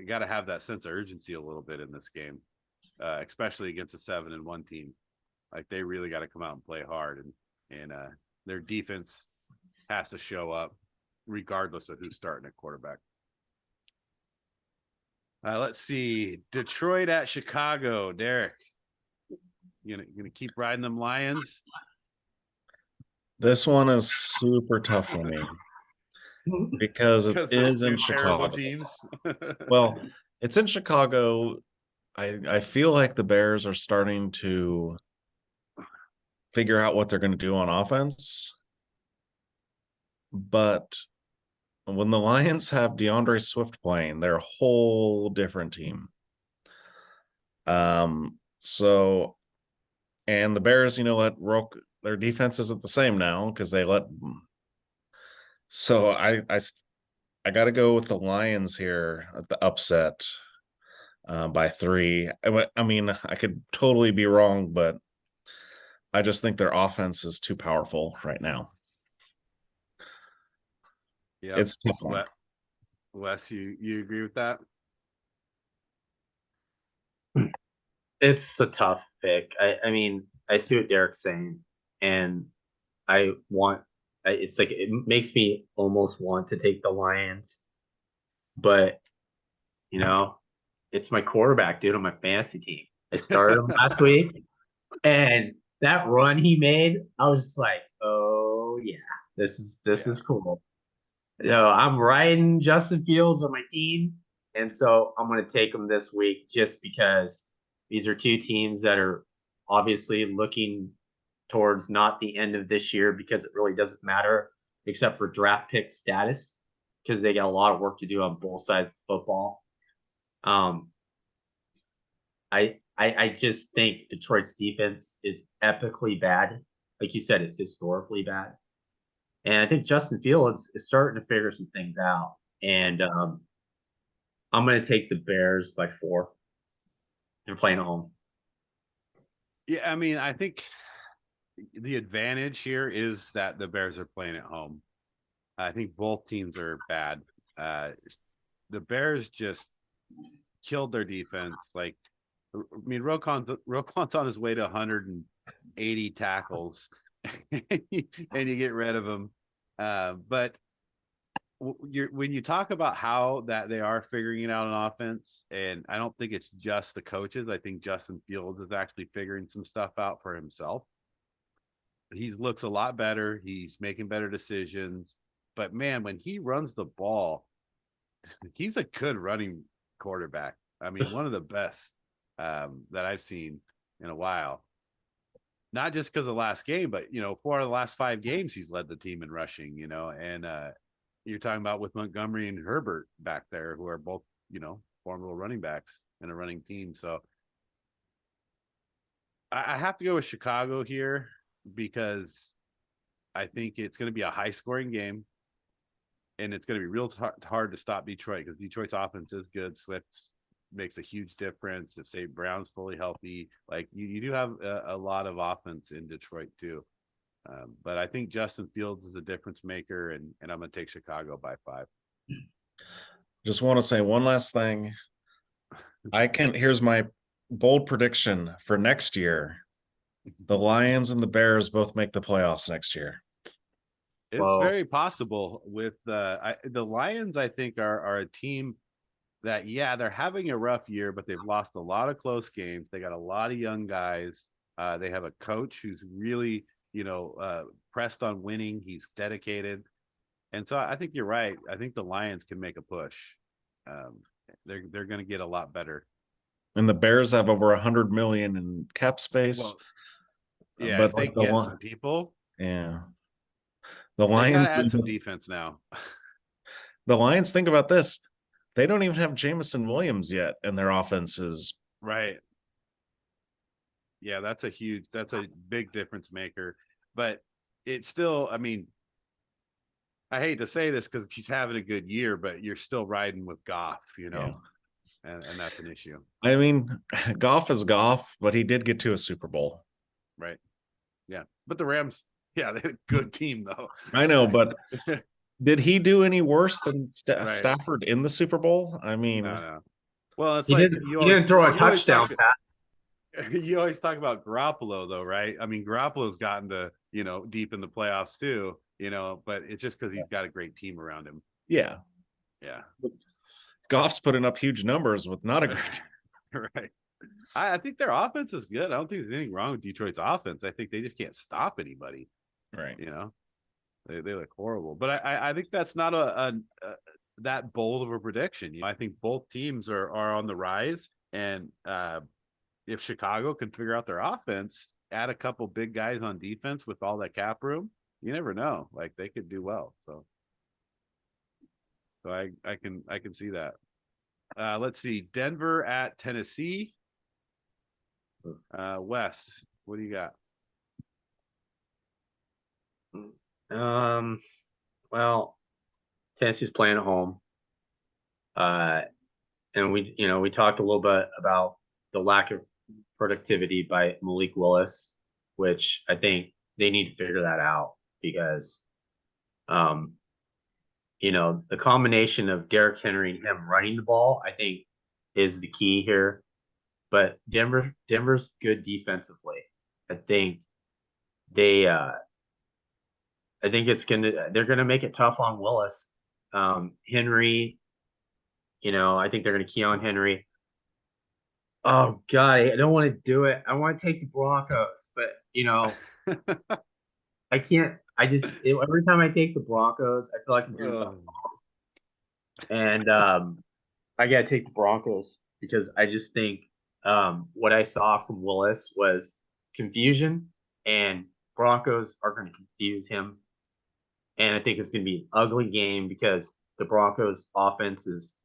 Speaker 1: got to have that sense of urgency a little bit in this game, especially against a 7-1 team. Like they really got to come out and play hard, and their defense has to show up regardless of who's starting at quarterback. Let's see, Detroit at Chicago. Derek, you gonna keep riding them Lions?
Speaker 2: This one is super tough for me because it is in
Speaker 1: terrible
Speaker 2: Chicago.
Speaker 1: Teams.
Speaker 2: Well, it's in Chicago. I feel like the Bears are starting to figure out what they're going to do on offense. But when the Lions have DeAndre Swift playing, they're a whole different team. So, and the Bears, their defense isn't the same now because they let. So I got to go with the Lions here at the upset by 3. I mean, I could totally be wrong, but I just think their offense is too powerful right now.
Speaker 1: Yeah,
Speaker 2: it's a tough one.
Speaker 1: Wes, you agree with that?
Speaker 3: It's a tough pick. I mean, I see what Derek's saying, and it's like it makes me almost want to take the Lions, but it's my quarterback, dude, on my fantasy team. I started him last week, and that run he made, I was just like, oh yeah, this is cool. I'm riding Justin Fields on my team, and so I'm going to take him this week just because these are two teams that are obviously looking towards not the end of this year because it really doesn't matter except for draft pick status because they got a lot of work to do on both sides of football. I just think Detroit's defense is epically bad. Like you said, it's historically bad. And I think Justin Fields is starting to figure some things out. And I'm going to take the Bears by 4. They're playing at home.
Speaker 1: Yeah, I mean, I think the advantage here is that the Bears are playing at home. I think both teams are bad. The Bears just killed their defense. Like, I mean, Roquan's on his way to 180 tackles, and you get rid of him. But when you talk about how that they are figuring it out on offense, and I don't think it's just the coaches. I think Justin Fields is actually figuring some stuff out for himself. He looks a lot better. He's making better decisions. But man, when he runs the ball, he's a good running quarterback. I mean, one of the best that I've seen in a while. Not just because of the last game, but 4 of the last 5 games he's led the team in rushing. And you're talking about with Montgomery and Herbert back there, who are both formidable running backs in a running team. So I have to go with Chicago here because I think it's going to be a high-scoring game, and it's going to be real hard to stop Detroit because Detroit's offense is good. Swift makes a huge difference. If St. Brown's fully healthy, like you do have a lot of offense in Detroit too. But I think Justin Fields is a difference maker, and I'm going to take Chicago by 5.
Speaker 2: Just want to say one last thing. Here's my bold prediction for next year. The Lions and the Bears both make the playoffs next year.
Speaker 1: It's very possible with the Lions. I think are a team that, they're having a rough year, but they've lost a lot of close games. They got a lot of young guys. They have a coach who's really, pressed on winning. He's dedicated. And so I think you're right. I think the Lions can make a push. they're going to get a lot better.
Speaker 2: And the Bears have over 100 million in cap space.
Speaker 1: Well, yeah,
Speaker 2: but
Speaker 1: if they get some people,
Speaker 2: the
Speaker 1: they
Speaker 2: Lions
Speaker 1: gotta add some defense now.
Speaker 2: The Lions, think about this. They don't even have Jameson Williams yet, and their offense is
Speaker 1: right. Yeah, that's a big difference maker. But it's still, I mean, I hate to say this because he's having a good year, but you're still riding with Goff, and that's an issue.
Speaker 2: I mean, Goff is Goff, but he did get to a Super Bowl.
Speaker 1: Right. Yeah. But the Rams, they're a good team, though.
Speaker 2: I know, but did he do any worse than Stafford in the Super Bowl? I mean,
Speaker 1: no. Well, it's
Speaker 3: he didn't throw a touchdown pass.
Speaker 1: You always talk about Garoppolo, though, right? I mean, Garoppolo's gotten to, deep in the playoffs too, but it's just because he's got a great team around him.
Speaker 2: Yeah.
Speaker 1: Yeah.
Speaker 2: Goff's putting up huge numbers with not a great
Speaker 1: team. Right. I think their offense is good. I don't think there's anything wrong with Detroit's offense. I think they just can't stop anybody.
Speaker 2: Right.
Speaker 1: They look horrible. But I think that's not that bold of a prediction. I think both teams are on the rise. And if Chicago can figure out their offense, add a couple big guys on defense with all that cap room, you never know. Like, they could do well. So I can see that. Let's see. Denver at Tennessee. Wes, what do you got?
Speaker 3: Well, Tennessee's playing at home. And we talked a little bit about the lack of productivity by Malik Willis, which I think they need to figure that out because, the combination of Derrick Henry and him running the ball, I think, is the key here. But Denver's good defensively. I think they're gonna make it tough on Willis. Henry, I think they're gonna key on Henry. Oh God, I don't want to do it. I want to take the Broncos, but I can't. Every time I take the Broncos, I feel like I'm doing something wrong. And I gotta take the Broncos because I just think what I saw from Willis was confusion, and Broncos are going to confuse him. And I think it's going to be an ugly game because the Broncos offense is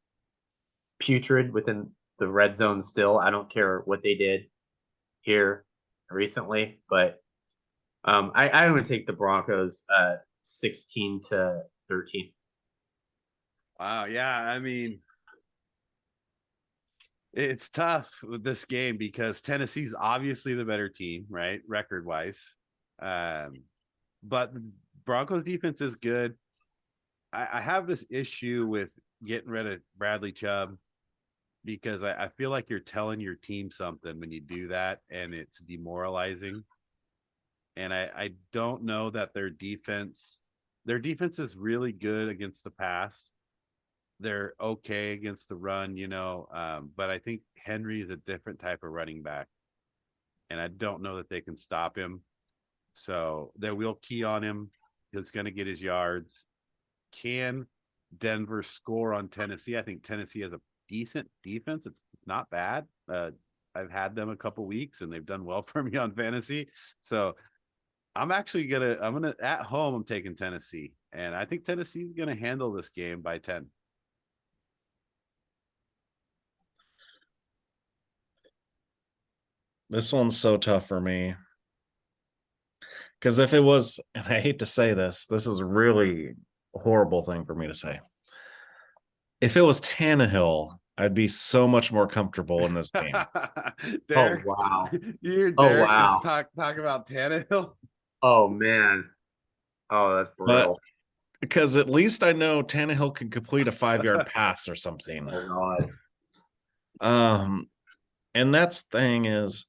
Speaker 3: putrid within the red zone still. I don't care what they did here recently, but I'm going to take the Broncos 16-13.
Speaker 1: Wow. Yeah. I mean, it's tough with this game because Tennessee's obviously the better team, right? Record wise. But Broncos defense is good. I have this issue with getting rid of Bradley Chubb because I feel like you're telling your team something when you do that, and it's demoralizing. And I don't know that their defense is really good against the pass. They're okay against the run, but I think Henry is a different type of running back, and I don't know that they can stop him. So they will key on him. He's going to get his yards. Can Denver score on Tennessee? I think Tennessee has a decent defense. It's not bad. I've had them a couple weeks, and they've done well for me on fantasy. So I'm gonna at home. I'm taking Tennessee, and I think Tennessee's going to handle this game by 10.
Speaker 2: This one's so tough for me. Because if it was, and I hate to say this is a really horrible thing for me to say. If it was Tannehill, I'd be so much more comfortable in this game.
Speaker 1: Derek,
Speaker 3: oh, wow.
Speaker 1: You're Derek just talk about Tannehill.
Speaker 3: Oh, man. Oh, that's brutal.
Speaker 2: But because at least I know Tannehill can complete a 5-yard pass or something.
Speaker 3: Oh, God.
Speaker 2: And that's the thing is,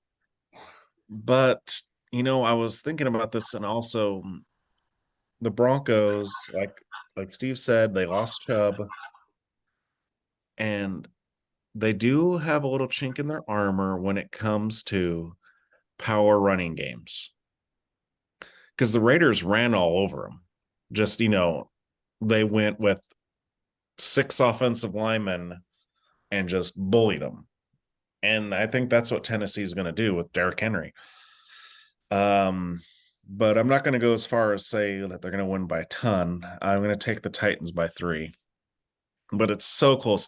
Speaker 2: but I was thinking about this, and also the Broncos, like Steve said, they lost Chubb, and they do have a little chink in their armor when it comes to power running games. Because the Raiders ran all over them. Just, they went with 6 offensive linemen and just bullied them. And I think that's what Tennessee is going to do with Derrick Henry. But I'm not going to go as far as say that they're going to win by a ton. I'm going to take the Titans by 3. But it's so close.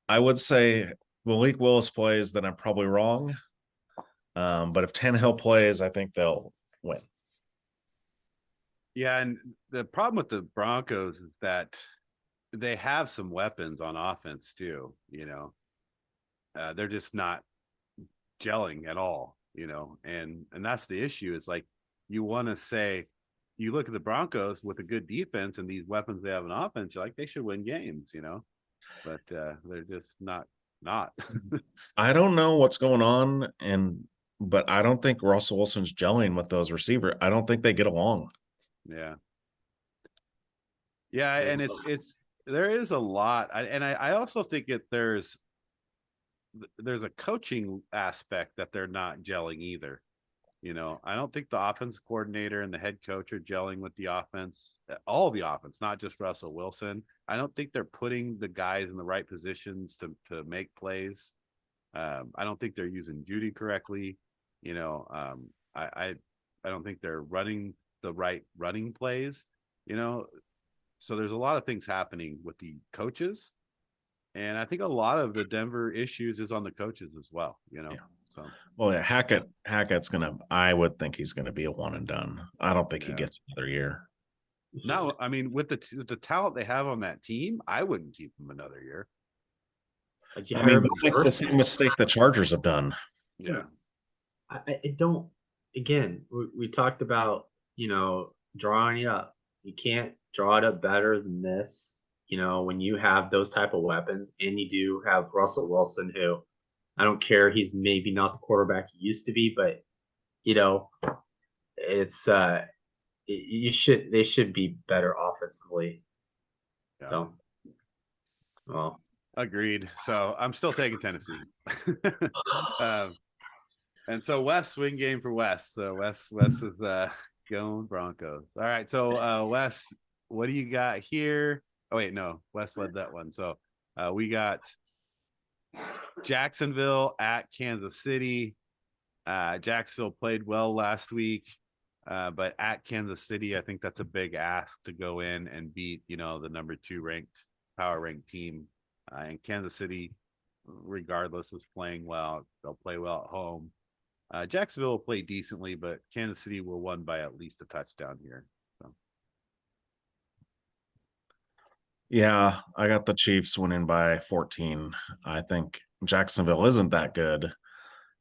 Speaker 2: I would say if Malik Willis plays, then I'm probably wrong. But if Tannehill plays, I think they'll win.
Speaker 1: Yeah, and the problem with the Broncos is that they have some weapons on offense too. They're just not gelling at all. And that's the issue. Is like you want to say, you look at the Broncos with a good defense and these weapons they have on offense, you're like they should win games. But they're just not.
Speaker 2: I don't know what's going on, but I don't think Russell Wilson's gelling with those receivers. I don't think they get along.
Speaker 1: Yeah, and it's there is a lot, I also think there's a coaching aspect that they're not gelling either. I don't think the offense coordinator and the head coach are gelling with the offense, all the offense, not just Russell Wilson. I don't think they're putting the guys in the right positions to make plays. I don't think they're using Judy correctly. I don't think they're running the right running plays. So there's a lot of things happening with the coaches, and I think a lot of the Denver issues is on the coaches as well.
Speaker 2: Yeah.
Speaker 1: So,
Speaker 2: well, yeah, Hackett's I would think he's gonna be a one and done. I don't think he gets another year.
Speaker 1: No, I mean with the talent they have on that team, I wouldn't keep him another year.
Speaker 2: I mean, make the same mistake the Chargers have done.
Speaker 1: Yeah,
Speaker 3: I don't. Again, we talked about drawing it up. You can't draw it up better than this. When you have those type of weapons, and you do have Russell Wilson, who I don't care, he's maybe not the quarterback he used to be, but it's they should be better offensively.
Speaker 1: yeah.
Speaker 3: So, well,
Speaker 1: agreed. So I'm still taking Tennessee. And so Wes, swing game for Wes. So Wes is going Broncos. All right. So Wes, what do you got here? Oh wait, no, Wes led that one. So we got Jacksonville at Kansas City. Jacksonville played well last week, but at Kansas City, I think that's a big ask to go in and beat the number 2 power ranked team. And Kansas City, regardless, is playing well. They'll play well at home. Jacksonville will play decently, but Kansas City will win by at least a touchdown here. So.
Speaker 2: Yeah, I got the Chiefs winning by 14. I think Jacksonville isn't that good.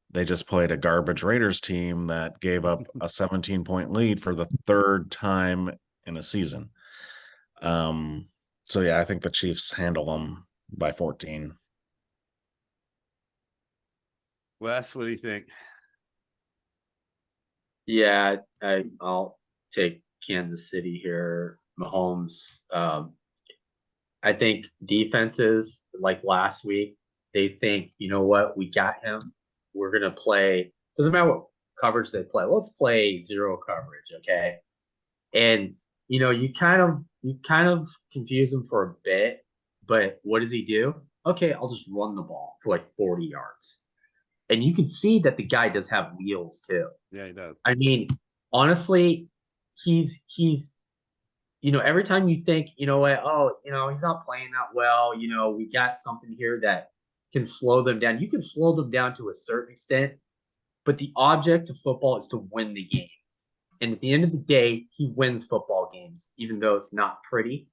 Speaker 2: They just played a garbage Raiders team that gave up a 17-point lead for the 3rd time in a season. So yeah, I think the Chiefs handle them by 14.
Speaker 1: Wes, what do you think?
Speaker 3: Yeah, I'll take Kansas City here. Mahomes. I think defenses like last week, they think, you know what, we got him. We're gonna play. Doesn't matter what coverage they play. Let's play zero coverage, okay? And you kind of confuse him for a bit, but what does he do? Okay, I'll just run the ball for like 40 yards. And you can see that the guy does have wheels too.
Speaker 1: Yeah, he does.
Speaker 3: I mean, honestly, he's every time you think, what, he's not playing that well, we got something here that can slow them down. You can slow them down to a certain extent, but the object of football is to win the games. And at the end of the day, he wins football games, even though it's not pretty.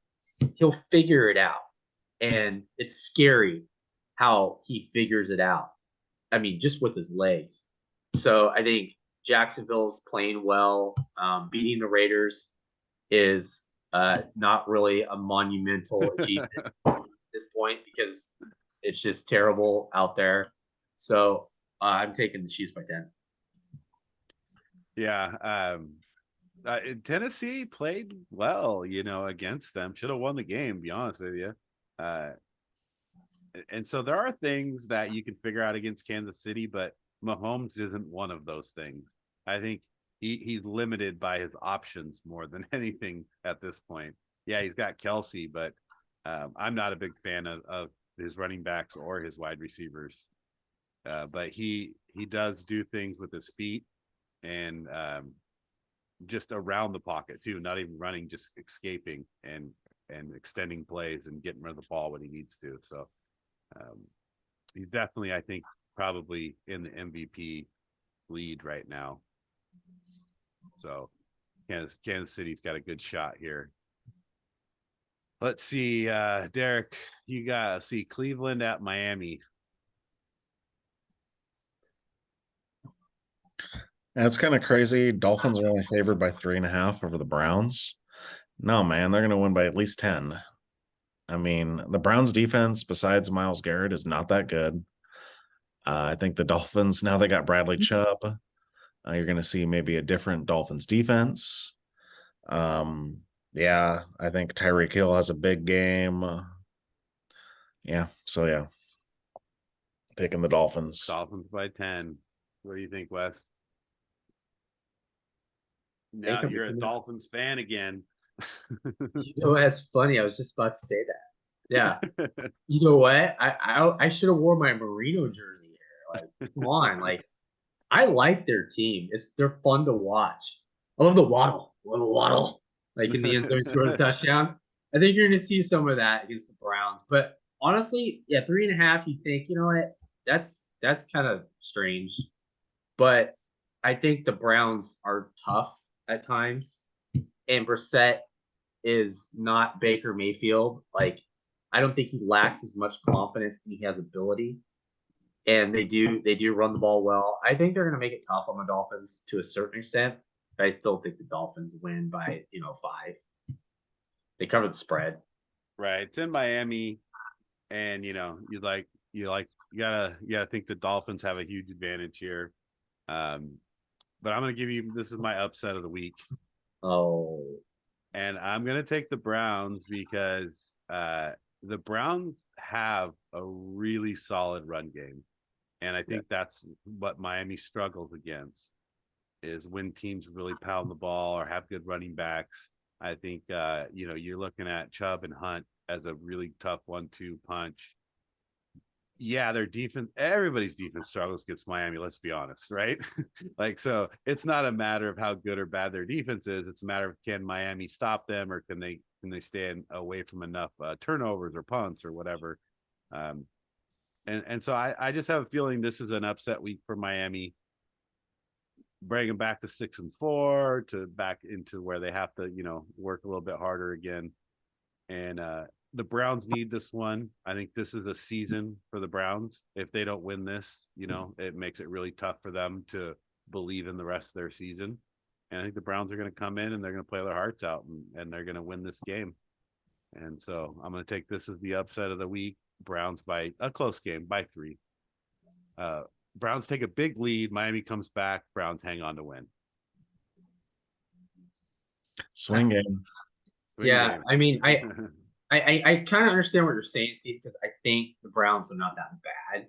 Speaker 3: He'll figure it out. And it's scary how he figures it out. I mean, just with his legs. So I think Jacksonville's playing well. Beating the Raiders is not really a monumental achievement at this point because it's just terrible out there. So I'm taking the Chiefs by 10.
Speaker 1: Yeah. Tennessee played well, against them. Should have won the game, to be honest with you. And so there are things that you can figure out against Kansas City, but Mahomes isn't one of those things. I think he's limited by his options more than anything at this point. Yeah, he's got Kelsey, but I'm not a big fan of his running backs or his wide receivers, but he does do things with his feet and just around the pocket too, not even running, just escaping and extending plays and getting rid of the ball when he needs to. So he's definitely, I think, probably in the MVP lead right now. So Kansas City's got a good shot here. Let's see, Derek, you got see Cleveland at Miami.
Speaker 2: That's kind of crazy. Dolphins are only favored by 3.5 over the Browns. No, man, they're going to win by at least 10. I mean, the Browns defense, besides Myles Garrett, is not that good. I think the Dolphins, now they got Bradley Chubb. You're going to see maybe a different Dolphins defense. Yeah, I think Tyreek Hill has a big game. Yeah, taking the Dolphins.
Speaker 1: Dolphins by 10. What do you think, Wes? Now you're a Dolphins fan again.
Speaker 3: You know, that's funny. I was just about to say that. Yeah. You know what? I should have worn my Merino jersey here. Like, come on. Like, I like their team. They're fun to watch. I love the little waddle, like in the end zone scores a touchdown. I think you're going to see some of that against the Browns. But honestly, yeah, 3.5. You think, you know what? That's kind of strange. But I think the Browns are tough at times, and Brissett is not Baker Mayfield. Like, I don't think he lacks as much confidence and he has ability. And they do run the ball well. I think they're going to make it tough on the Dolphins to a certain extent. But I still think the Dolphins win by 5. They cover the spread.
Speaker 1: Right, it's in Miami, and you gotta think the Dolphins have a huge advantage here. But I'm gonna give you, this is my upset of the week.
Speaker 3: Oh.
Speaker 1: And I'm gonna take the Browns because the Browns have a really solid run game. And I think that's what Miami struggles against, is when teams really pound the ball or have good running backs. I think, you're looking at Chubb and Hunt as a really tough 1-2 punch. Yeah, their defense, everybody's defense struggles against Miami, let's be honest, right? Like, so it's not a matter of how good or bad their defense is. It's a matter of, can Miami stop them, or can they stay away from enough turnovers or punts or whatever. And so I just have a feeling this is an upset week for Miami. Bring them back to 6-4, to back into where they have to, work a little bit harder again. And the Browns need this one. I think this is a season for the Browns. If they don't win this, it makes it really tough for them to believe in the rest of their season. And I think the Browns are going to come in and they're going to play their hearts out, and they're going to win this game. And so I'm going to take this as the upset of the week. Browns by a close game, by 3. Browns take a big lead. Miami comes back. Browns hang on to win.
Speaker 2: Swing game.
Speaker 3: Game. I mean, I kind of understand what you're saying, Steve, because I think the Browns are not that bad.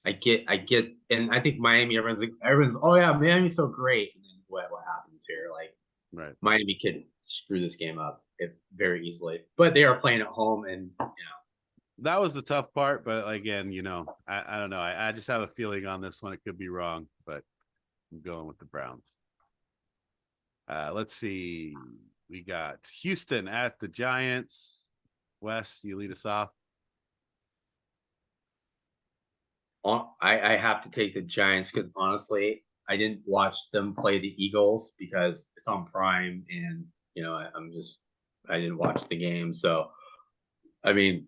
Speaker 3: I get, and I think Miami, everyone's, oh yeah, Miami's so great. And then what happens here? Like,
Speaker 1: right.
Speaker 3: Miami could screw this game up very easily, but they are playing at home, and
Speaker 1: that was the tough part. But again, I don't know. I just have a feeling on this one. It could be wrong, but I'm going with the Browns. Let's see. We got Houston at the Giants. Wes, you lead us off.
Speaker 3: I have to take the Giants because honestly, I didn't watch them play the Eagles because it's on Prime, and I didn't watch the game. So, I mean,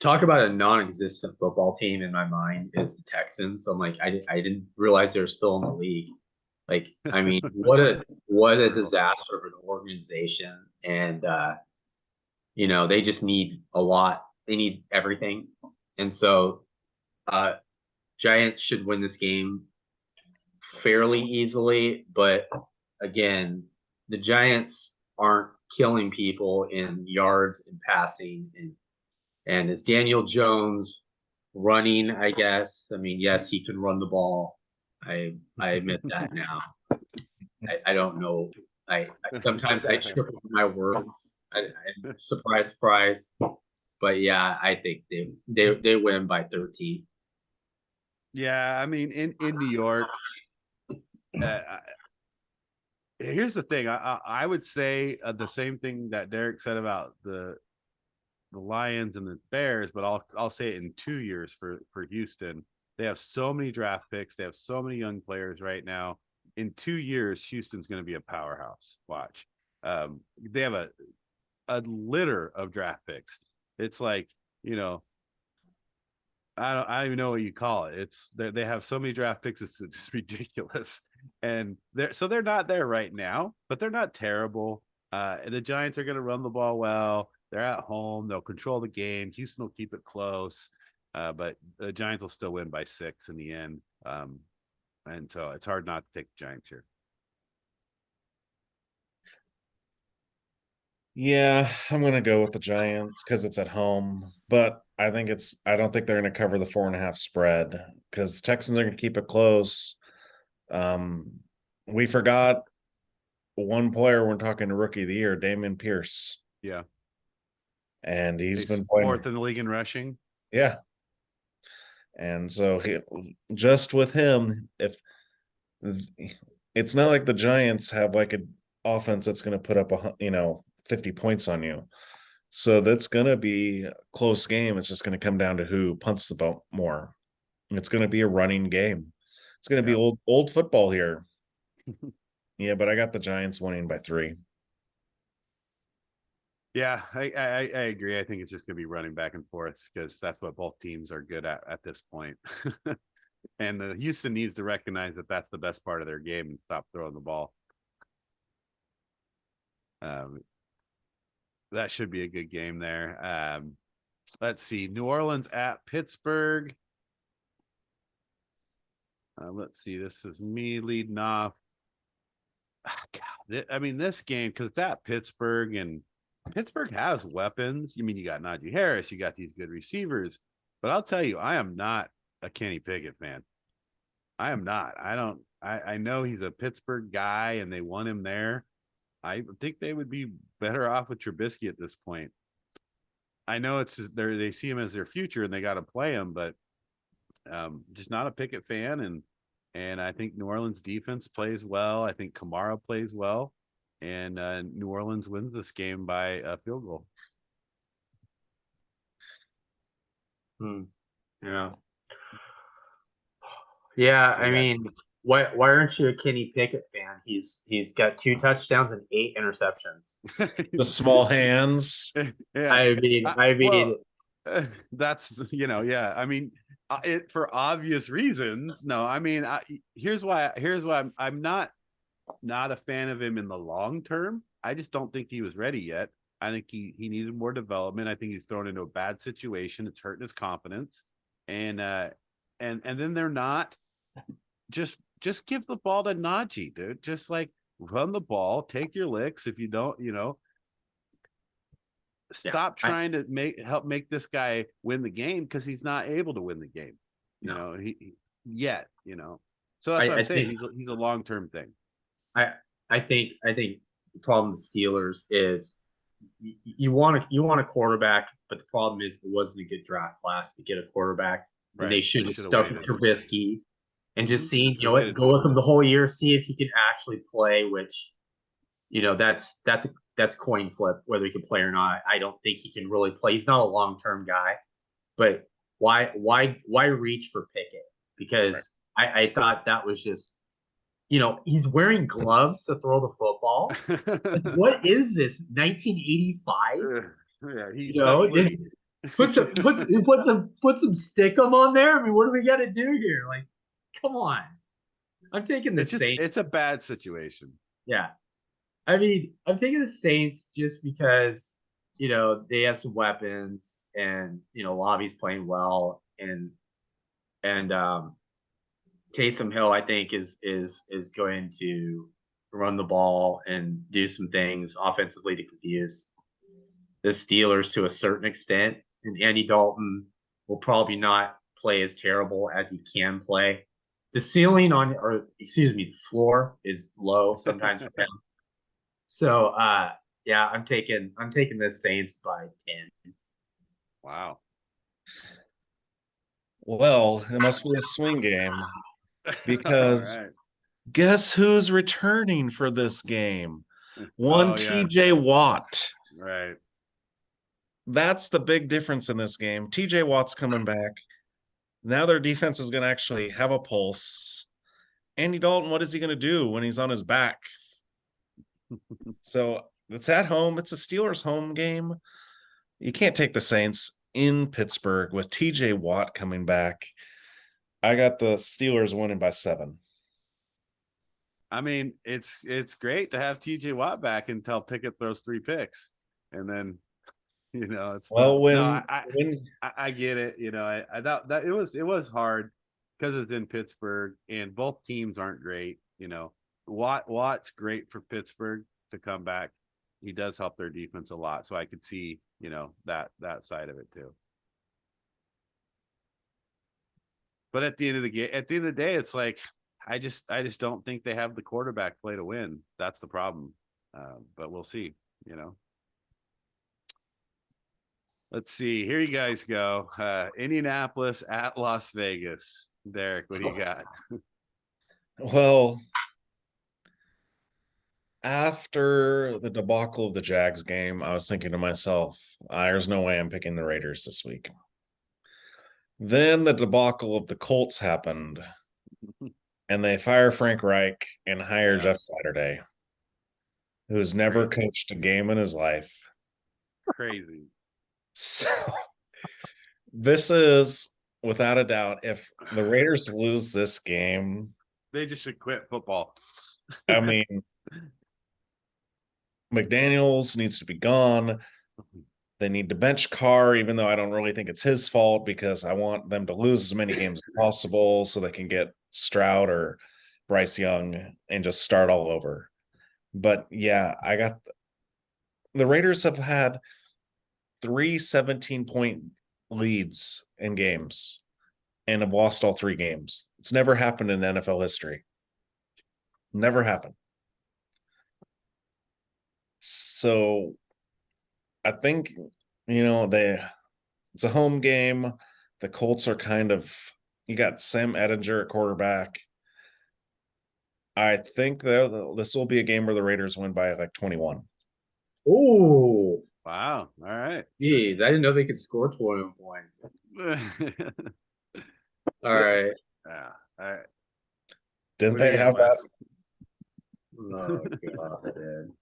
Speaker 3: talk about a non-existent football team in my mind is the Texans. So I'm like, I didn't realize they were still in the league. Like, I mean, what a disaster of an organization. And they just need a lot. They need everything. And so Giants should win this game fairly easily, but again, the Giants aren't killing people in yards and passing, and it's Daniel Jones running, I guess. I mean, yes, he can run the ball. I admit that now. I don't know. I sometimes I trip over my words. Surprise, surprise. But yeah, I think they win by 13.
Speaker 1: Yeah, I mean, in New York, here's the thing. I would say the same thing that Derek said about the Lions and the Bears, but I'll say it in 2 years for Houston. They have so many draft picks. They have so many young players right now. In 2 years, Houston's going to be a powerhouse. Watch. They have a litter of draft picks. It's like, you know, I don't even know what you call it. It's they have so many draft picks, it's ridiculous. And they're not there right now, but they're not terrible. The Giants are going to run the ball well. They're at home. They'll control the game. Houston will keep it close, but the Giants will still win by 6 in the end. And so it's hard not to take the Giants here.
Speaker 2: Yeah, I'm gonna go with the Giants because it's at home, but I don't think they're gonna cover the 4.5 spread because Texans are gonna keep it close. We forgot one player when talking to Rookie of the Year, Damian Pierce.
Speaker 1: Yeah,
Speaker 2: and he's been
Speaker 1: fourth
Speaker 2: playing
Speaker 1: in the league in rushing.
Speaker 2: Yeah, and so just with him, if it's not like the Giants have like an offense that's going to put up 50 points on you. So that's going to be a close game. It's just going to come down to who punts the ball more. It's going to be a running game. It's going to be old football here. Yeah, but I got the Giants winning by 3.
Speaker 1: Yeah, I agree. I think it's just going to be running back and forth because that's what both teams are good at this point. And Houston needs to recognize that that's the best part of their game and stop throwing the ball. That should be a good game there. Let's see. New Orleans at Pittsburgh. Let's see. This is me leading off. God, I mean, this game, because it's at Pittsburgh, and Pittsburgh has weapons. You mean you got Najee Harris, you got these good receivers. But I'll tell you, I am not a Kenny Pickett fan. I am not. I know he's a Pittsburgh guy and they want him there. I think they would be better off with Trubisky at this point. I know it's just they see him as their future and they got to play him, but just not a Pickett fan. And I think New Orleans defense plays well. I think Kamara plays well, and New Orleans wins this game by a field goal.
Speaker 3: Yeah. Yeah, I mean, why aren't you a Kenny Pickett fan? He's got 2 touchdowns and 8 interceptions.
Speaker 2: The small hands.
Speaker 1: Yeah.
Speaker 3: I mean,
Speaker 1: that's yeah. I mean, it for obvious reasons. No, I mean, here's why I'm not a fan of him in the long term. I just don't think he was ready yet. I think he needed more development. I think he's thrown into a bad situation. It's hurting his confidence, and then they're not. Just give the ball to Najee, dude. Just like run the ball, take your licks. If you don't, stop trying to help make this guy win the game because he's not able to win the game. He yet. So that's what I'm saying. He's a long-term thing.
Speaker 3: I think the problem with the Steelers is you want a quarterback, but the problem is it wasn't a good draft class to get a quarterback. Right. And they should have stuck with Trubisky and just seen, go with him the whole year, see if he can actually play, which, that's a coin flip, whether he can play or not. I don't think he can really play. He's not a long-term guy, but why reach for Pickett? Because I thought that was just, he's wearing gloves to throw the football. What is this, 1985? Put some stickum on there. I mean, what do we got to do here? Like, come on. I'm taking the Saints.
Speaker 1: It's a bad situation.
Speaker 3: Yeah. I mean, I'm taking the Saints just because, they have some weapons and, Lobby's playing well and Taysom Hill, I think, is going to run the ball and do some things offensively to confuse the Steelers to a certain extent. And Andy Dalton will probably not play as terrible as he can play. The floor is low sometimes for him. So, I'm taking the Saints by 10.
Speaker 1: Wow.
Speaker 2: Well, it must be a swing game because
Speaker 1: All right.
Speaker 2: guess who's returning for this game? One
Speaker 1: Oh yeah.
Speaker 2: TJ Watt.
Speaker 1: Right.
Speaker 2: That's the big difference in this game. TJ Watt's coming back. Now their defense is going to actually have a pulse. Andy Dalton, what is he going to do when he's on his back? So it's at home. It's a Steelers home game. You can't take the Saints in Pittsburgh with TJ Watt coming back. I got the Steelers winning by 7.
Speaker 1: I mean, it's great to have TJ Watt back until Pickett throws 3 picks, and then it's
Speaker 2: well
Speaker 1: not,
Speaker 2: when,
Speaker 1: no,
Speaker 2: when
Speaker 1: I get it. I thought that it was hard because it's in Pittsburgh and both teams aren't great. Watt's great for Pittsburgh to come back. He does help their defense a lot, so I could see that side of it too. But at the end of the day, it's like I just don't think they have the quarterback play to win. That's the problem. But we'll see. Let's see. Here you guys go. Indianapolis at Las Vegas. Derek, what do you got?
Speaker 2: well after the debacle of the Jags game, I was thinking to myself, there's no way I'm picking the Raiders this week. Then the debacle of the Colts happened, and they fire Frank Reich and hire Jeff Saturday, who's never coached a game in his life.
Speaker 1: Crazy.
Speaker 2: So this is, without a doubt, if the Raiders lose this game,
Speaker 1: they just should quit football.
Speaker 2: I mean, McDaniels needs to be gone. They need to bench Carr, even though I don't really think it's his fault, because I want them to lose as many games as possible so they can get Stroud or Bryce Young and just start all over. But yeah, I got the Raiders have had 3 17-point leads in games and have lost all 3 games. It's never happened in NFL history. Never happened. So I think, it's a home game. The Colts are you got Sam Ehlinger at quarterback. I think this will be a game where the Raiders win by like 21.
Speaker 3: Oh,
Speaker 1: wow. All right.
Speaker 3: Jeez, I didn't know they could score 21 points. All right.
Speaker 1: Yeah. All right.
Speaker 2: Didn't they have that?
Speaker 3: Oh, God, dude.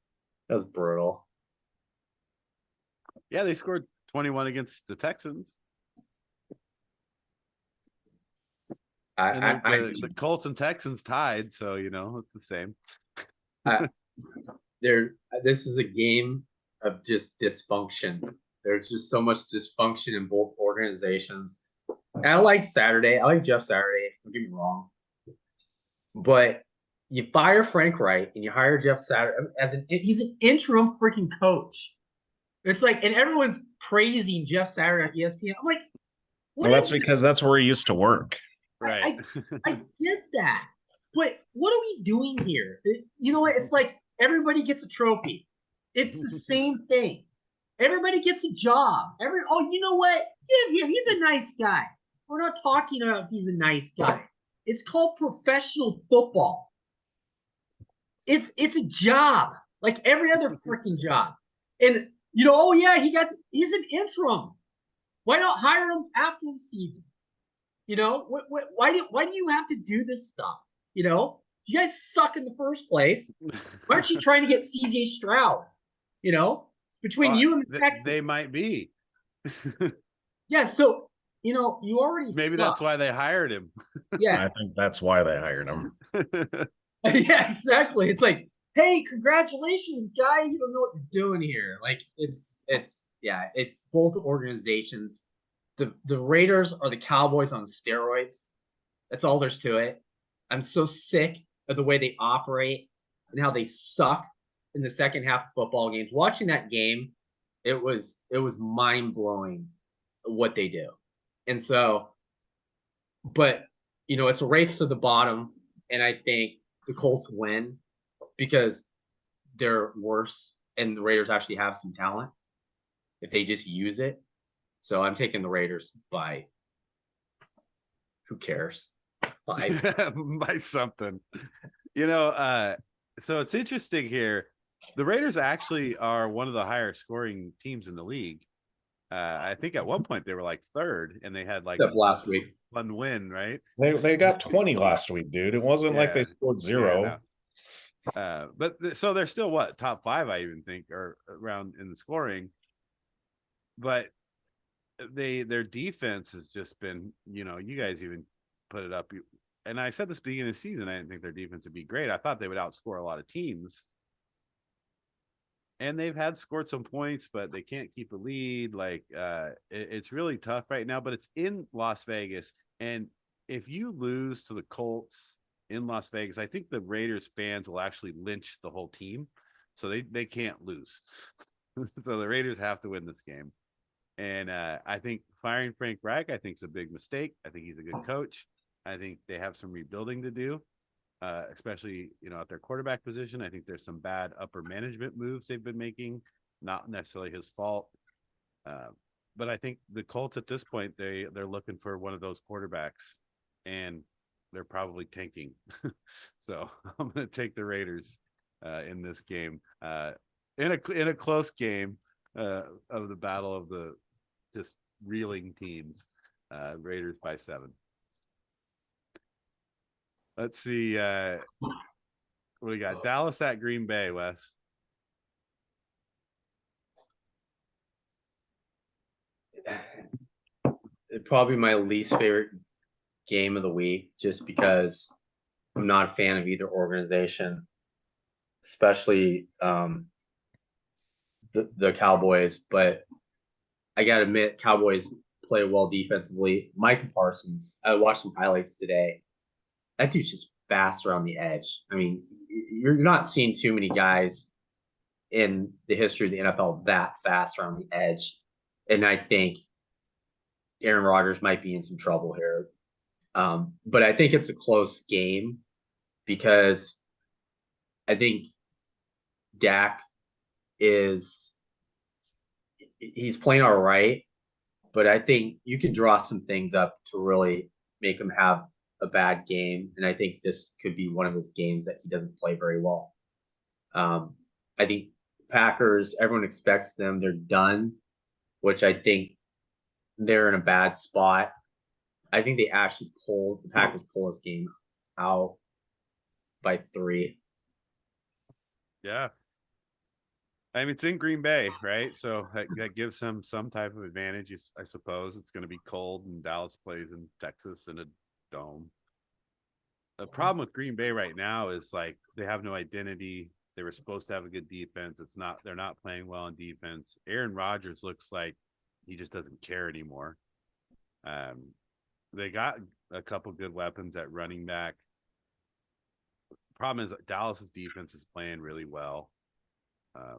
Speaker 3: That was brutal.
Speaker 1: Yeah, they scored 21 against the Texans. The Colts and Texans tied, so it's the same.
Speaker 3: This is a game of just dysfunction. There's just so much dysfunction in both organizations. And I like Saturday. I like Jeff Saturday. Don't get me wrong. But you fire Frank Reich and you hire Jeff Saturday he's an interim freaking coach. It's like, and everyone's praising Jeff Saturday on ESPN. I'm like,
Speaker 2: that's because that's where he used to work.
Speaker 1: Right.
Speaker 3: I get that. But what are we doing here? You know what? It's like everybody gets a trophy. It's the same thing. Everybody gets a job. You know what? Give him. He's a nice guy. We're not talking about if he's a nice guy. It's called professional football. It's a job, like every other freaking job. And he's an interim. Why not hire him after the season? Why do you have to do this stuff? You guys suck in the first place. Why aren't you trying to get CJ Stroud? It's between you and the Texans.
Speaker 1: They might be.
Speaker 3: Yeah, so you already
Speaker 1: maybe
Speaker 3: suck.
Speaker 1: That's why they hired him.
Speaker 3: Yeah,
Speaker 2: I think that's why they hired him.
Speaker 3: Yeah, exactly. It's like, hey, congratulations, guy. You don't know what you're doing here. Like it's both organizations. The Raiders are the Cowboys on steroids. That's all there's to it. I'm so sick of the way they operate and how they suck in the second half of football games. Watching that game, it was mind-blowing what they do. And so, but it's a race to the bottom, and I think the Colts win because they're worse and the Raiders actually have some talent if they just use it. So I'm taking the Raiders by, who cares? By
Speaker 1: by something. So it's interesting here. The Raiders actually are one of the higher scoring teams in the league. I think at one point they were like third, and they had like
Speaker 3: last week.
Speaker 1: one win, right?
Speaker 2: They got 20 last week, dude. It wasn't like they scored 0.
Speaker 1: But so they're still what, top 5, I even think, or around in the scoring. But their defense has just been, you guys even put it up. And I said this beginning of the season, I didn't think their defense would be great. I thought they would outscore a lot of teams. And they've had scored some points, but they can't keep a lead. Like it's really tough right now, but it's in Las Vegas. And if you lose to the Colts in Las Vegas, I think the Raiders fans will actually lynch the whole team. So they can't lose. So the Raiders have to win this game. And I think firing Frank Reich, I think is a big mistake. I think he's a good coach. I think they have some rebuilding to do, especially, at their quarterback position. I think there's some bad upper management moves they've been making, not necessarily his fault. But I think the Colts at this point, they're looking for one of those quarterbacks, and they're probably tanking. So I'm going to take the Raiders in this game, in a close game of the battle of the just reeling teams. Raiders by 7. Let's see. What do we got? Dallas at Green Bay, Wes.
Speaker 3: Probably my least favorite game of the week, just because I'm not a fan of either organization, especially the Cowboys. But I gotta admit, Cowboys play well defensively. Micah Parsons, I watched some highlights today. That dude's just fast around the edge. I mean, you're not seeing too many guys in the history of the NFL that fast around the edge. And I think Aaron Rodgers might be in some trouble here. But I think it's a close game because I think Dak he's playing all right, but I think you can draw some things up to really make him have a bad game. And I think this could be one of those games that he doesn't play very well. I think Packers, everyone expects them. They're done, which I think they're in a bad spot. I think the Packers pull this game out by 3.
Speaker 1: Yeah. I mean, it's in Green Bay, right? So that gives them some type of advantage, I suppose. It's going to be cold, and Dallas plays in Texas in a dome. The problem with Green Bay right now is like they have no identity. They were supposed to have a good defense. They're not playing well on defense. Aaron Rodgers looks like he just doesn't care anymore. They got a couple good weapons at running back. Problem is Dallas's defense is playing really well.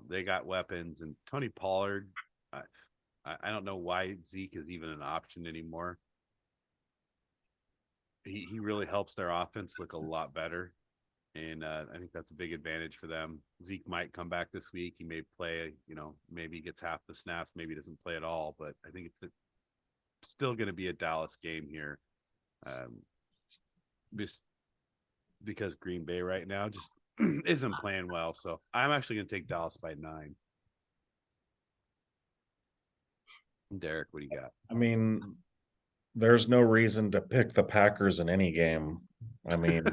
Speaker 1: They got weapons, and Tony Pollard. I don't know why Zeke is even an option anymore. He really helps their offense look a lot better, and I think that's a big advantage for them. Zeke might come back this week. He may play, maybe he gets half the snaps, maybe he doesn't play at all, but I think it's still going to be a Dallas game here, because Green Bay right now just isn't playing well. So I'm actually going to take Dallas by 9. Derek, what do you got?
Speaker 2: I mean, there's no reason to pick the Packers in any game. I mean,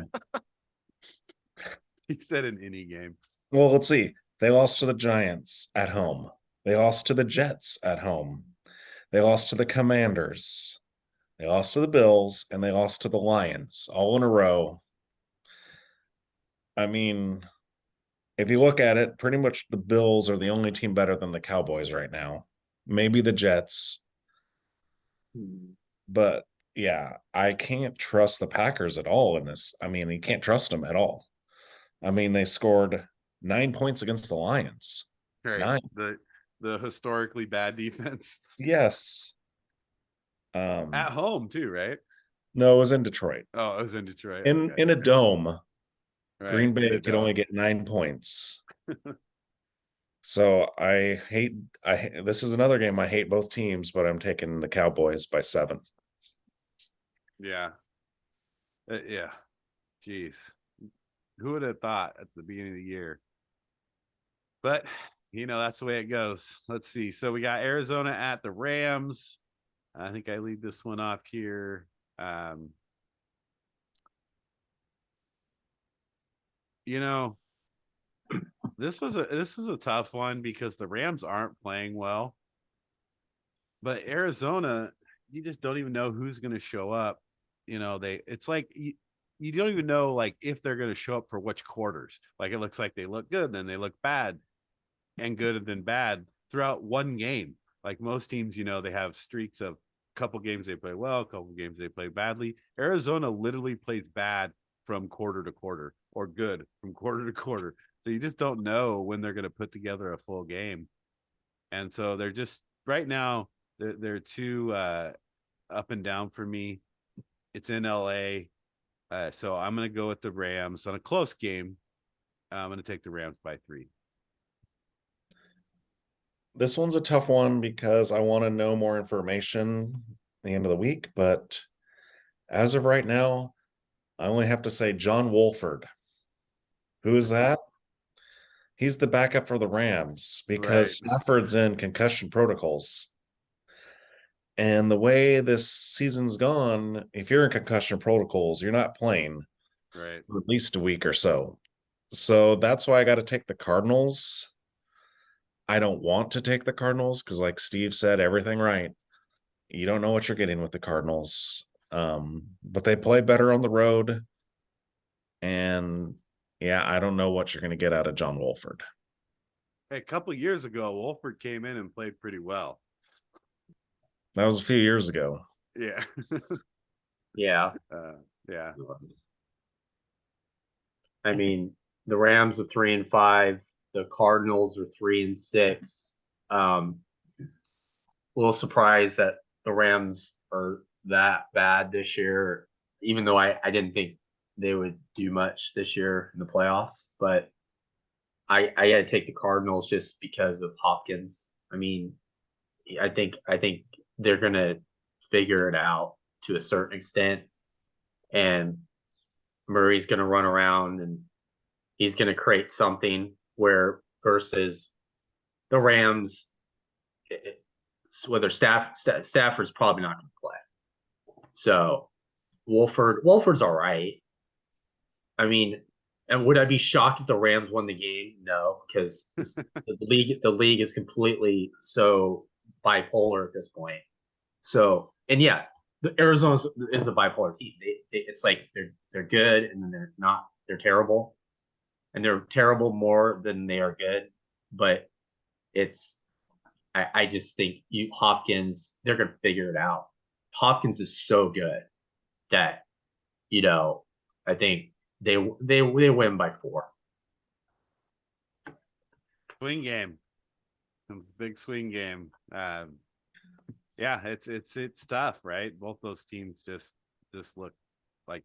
Speaker 1: He said in any game.
Speaker 2: well, let's see. They lost to the Giants at home. They lost to the Jets at home. They lost to the Commanders. They lost to the Bills, and they lost to the Lions all in a row. I mean, if you look at it, pretty much the Bills are the only team better than the Cowboys right now. Maybe the Jets. But yeah, I can't trust the Packers at all in this. I mean, you can't trust them at all. I mean, they scored 9 points against the Lions.
Speaker 1: Right. 9. The historically bad defense.
Speaker 2: Yes.
Speaker 1: At home too, right?
Speaker 2: No, it was in Detroit.
Speaker 1: Oh, it was in Detroit.
Speaker 2: In a dome.
Speaker 1: Right.
Speaker 2: Green Bay could only get 9 points. So this is another game I hate both teams, but I'm taking the Cowboys by 7.
Speaker 1: Yeah. Yeah. Jeez. Who would have thought at the beginning of the year? But, that's the way it goes. Let's see. So we got Arizona at the Rams. I think I lead this one off here. This was a tough one because the Rams aren't playing well. But Arizona, you just don't even know who's going to show up. It's like you don't even know like if they're going to show up for which quarters. Like it looks like they look good, then they look bad, and good and then bad throughout one game. Like most teams, they have streaks of a couple games they play well, a couple games they play badly. Arizona literally plays bad from quarter to quarter, or good from quarter to quarter. So you just don't know when they're going to put together a full game. And so they're just right now they're too up and down for me. It's in LA. So I'm going to go with the Rams on a close game. I'm going to take the Rams by 3.
Speaker 2: This one's a tough one because I want to know more information at the end of the week, but as of right now, I only have to say John Wolford. Who is that? He's the backup for the Rams because Stafford's in concussion protocols. And the way this season's gone, if you're in concussion protocols, you're not playing
Speaker 1: for
Speaker 2: at least a week or so. So that's why I got to take the Cardinals. I don't want to take the Cardinals because, like Steve said, everything right. You don't know what you're getting with the Cardinals. But they play better on the road. And yeah, I don't know what you're going to get out of John Wolford.
Speaker 1: Hey, a couple of years ago, Wolford came in and played pretty well.
Speaker 2: That was a few years ago.
Speaker 1: Yeah.
Speaker 3: Yeah.
Speaker 1: Yeah.
Speaker 3: I mean, the Rams are 3-5. The Cardinals are 3-6. A little surprised that the Rams are that bad this year, even though I didn't think they would do much this year in the playoffs. But I got to take the Cardinals just because of Hopkins. I mean, I think they're gonna figure it out to a certain extent, and Murray's gonna run around and he's gonna create something where versus the Rams, whether Stafford's probably not gonna play. So Wolford's all right. I mean, and would I be shocked if the Rams won the game? No, because the league is completely so bipolar at this point. So, and yeah, the Arizona is a bipolar team. It's like they're good and then they're not. They're terrible, and they're terrible more than they are good. But I just think Hopkins, they're gonna figure it out. Hopkins is so good that I think they win by 4.
Speaker 1: Swing game. Big swing game. Yeah, it's tough, right? Both those teams just look like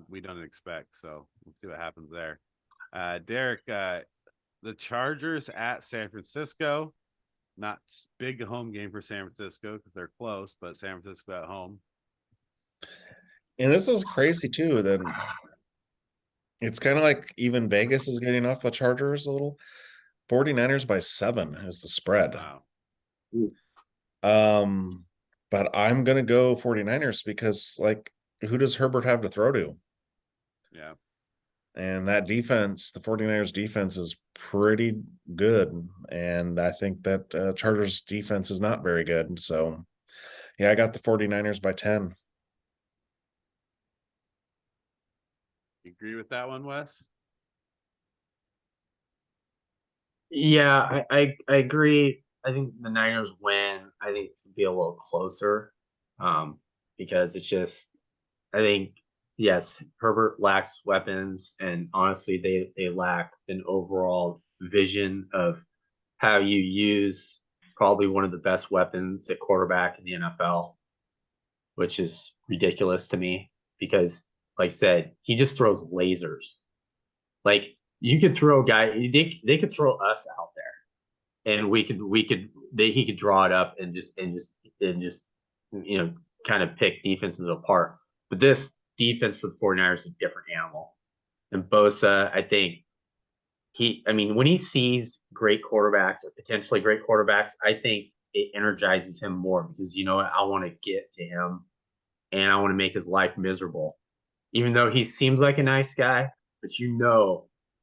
Speaker 1: we don't expect. So we'll see what happens there. Derek, the Chargers at San Francisco. Not big home game for San Francisco because they're close, but San Francisco at home.
Speaker 2: And this is crazy too. Then it's kind of like even Vegas is getting off the Chargers a little. 49ers by 7 is the spread.
Speaker 1: Wow.
Speaker 2: But I'm gonna go 49ers because who does Herbert have to throw to?
Speaker 1: Yeah.
Speaker 2: And that defense, the 49ers defense is pretty good. And I think that Chargers defense is not very good. So yeah, I got the 49ers by 10.
Speaker 1: You agree with that one, Wes?
Speaker 3: Yeah, I agree. I think the Niners win. I think it's be a little closer, because it's just I think yes, Herbert lacks weapons, and honestly, they lack an overall vision of how you use probably one of the best weapons at quarterback in the NFL, which is ridiculous to me because, like I said, he just throws lasers. Like you could throw a guy, they could throw us out there, and he could draw it up and just kind of pick defenses apart. But this defense for the 49ers is a different animal. And Bosa, I think when he sees great quarterbacks or potentially great quarterbacks, I think it energizes him more because I want to get to him and I want to make his life miserable. Even though he seems like a nice guy, but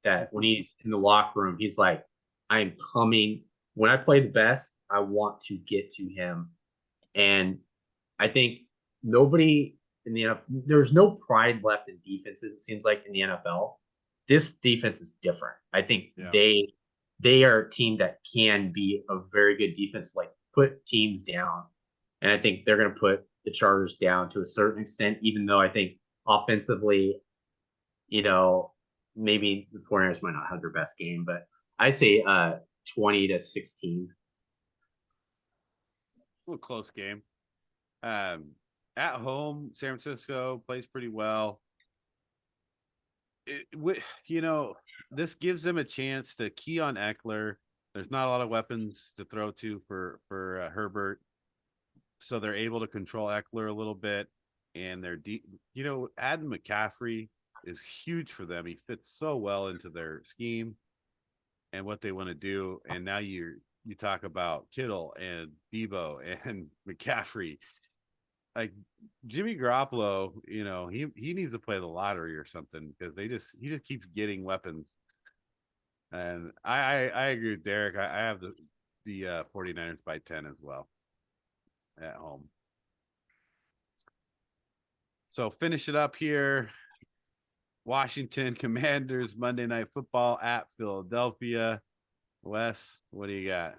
Speaker 3: that when he's in the locker room, he's like, I'm coming. When I play the best, I want to get to him. And I think nobody in the NFL, there's no pride left in defenses, it seems like, in the NFL. This defense is different. I think they are a team that can be a very good defense, like put teams down. And I think they're going to put the Chargers down to a certain extent, even though I think offensively, maybe the 49ers might not have their best game, but I say 20-16.
Speaker 1: A close game. At home, San Francisco plays pretty well. This gives them a chance to key on Eckler. There's not a lot of weapons to throw to for Herbert, so they're able to control Eckler a little bit. And they're Adam McCaffrey is huge for them. He fits so well into their scheme and what they want to do. And now you talk about Kittle and Debo and McCaffrey. Like Jimmy Garoppolo, he needs to play the lottery or something because he just keeps getting weapons. And I agree with Derek. I have the 49ers by 10 as well at home. So finish it up here. Washington Commanders Monday Night Football at Philadelphia. Wes, what do you got?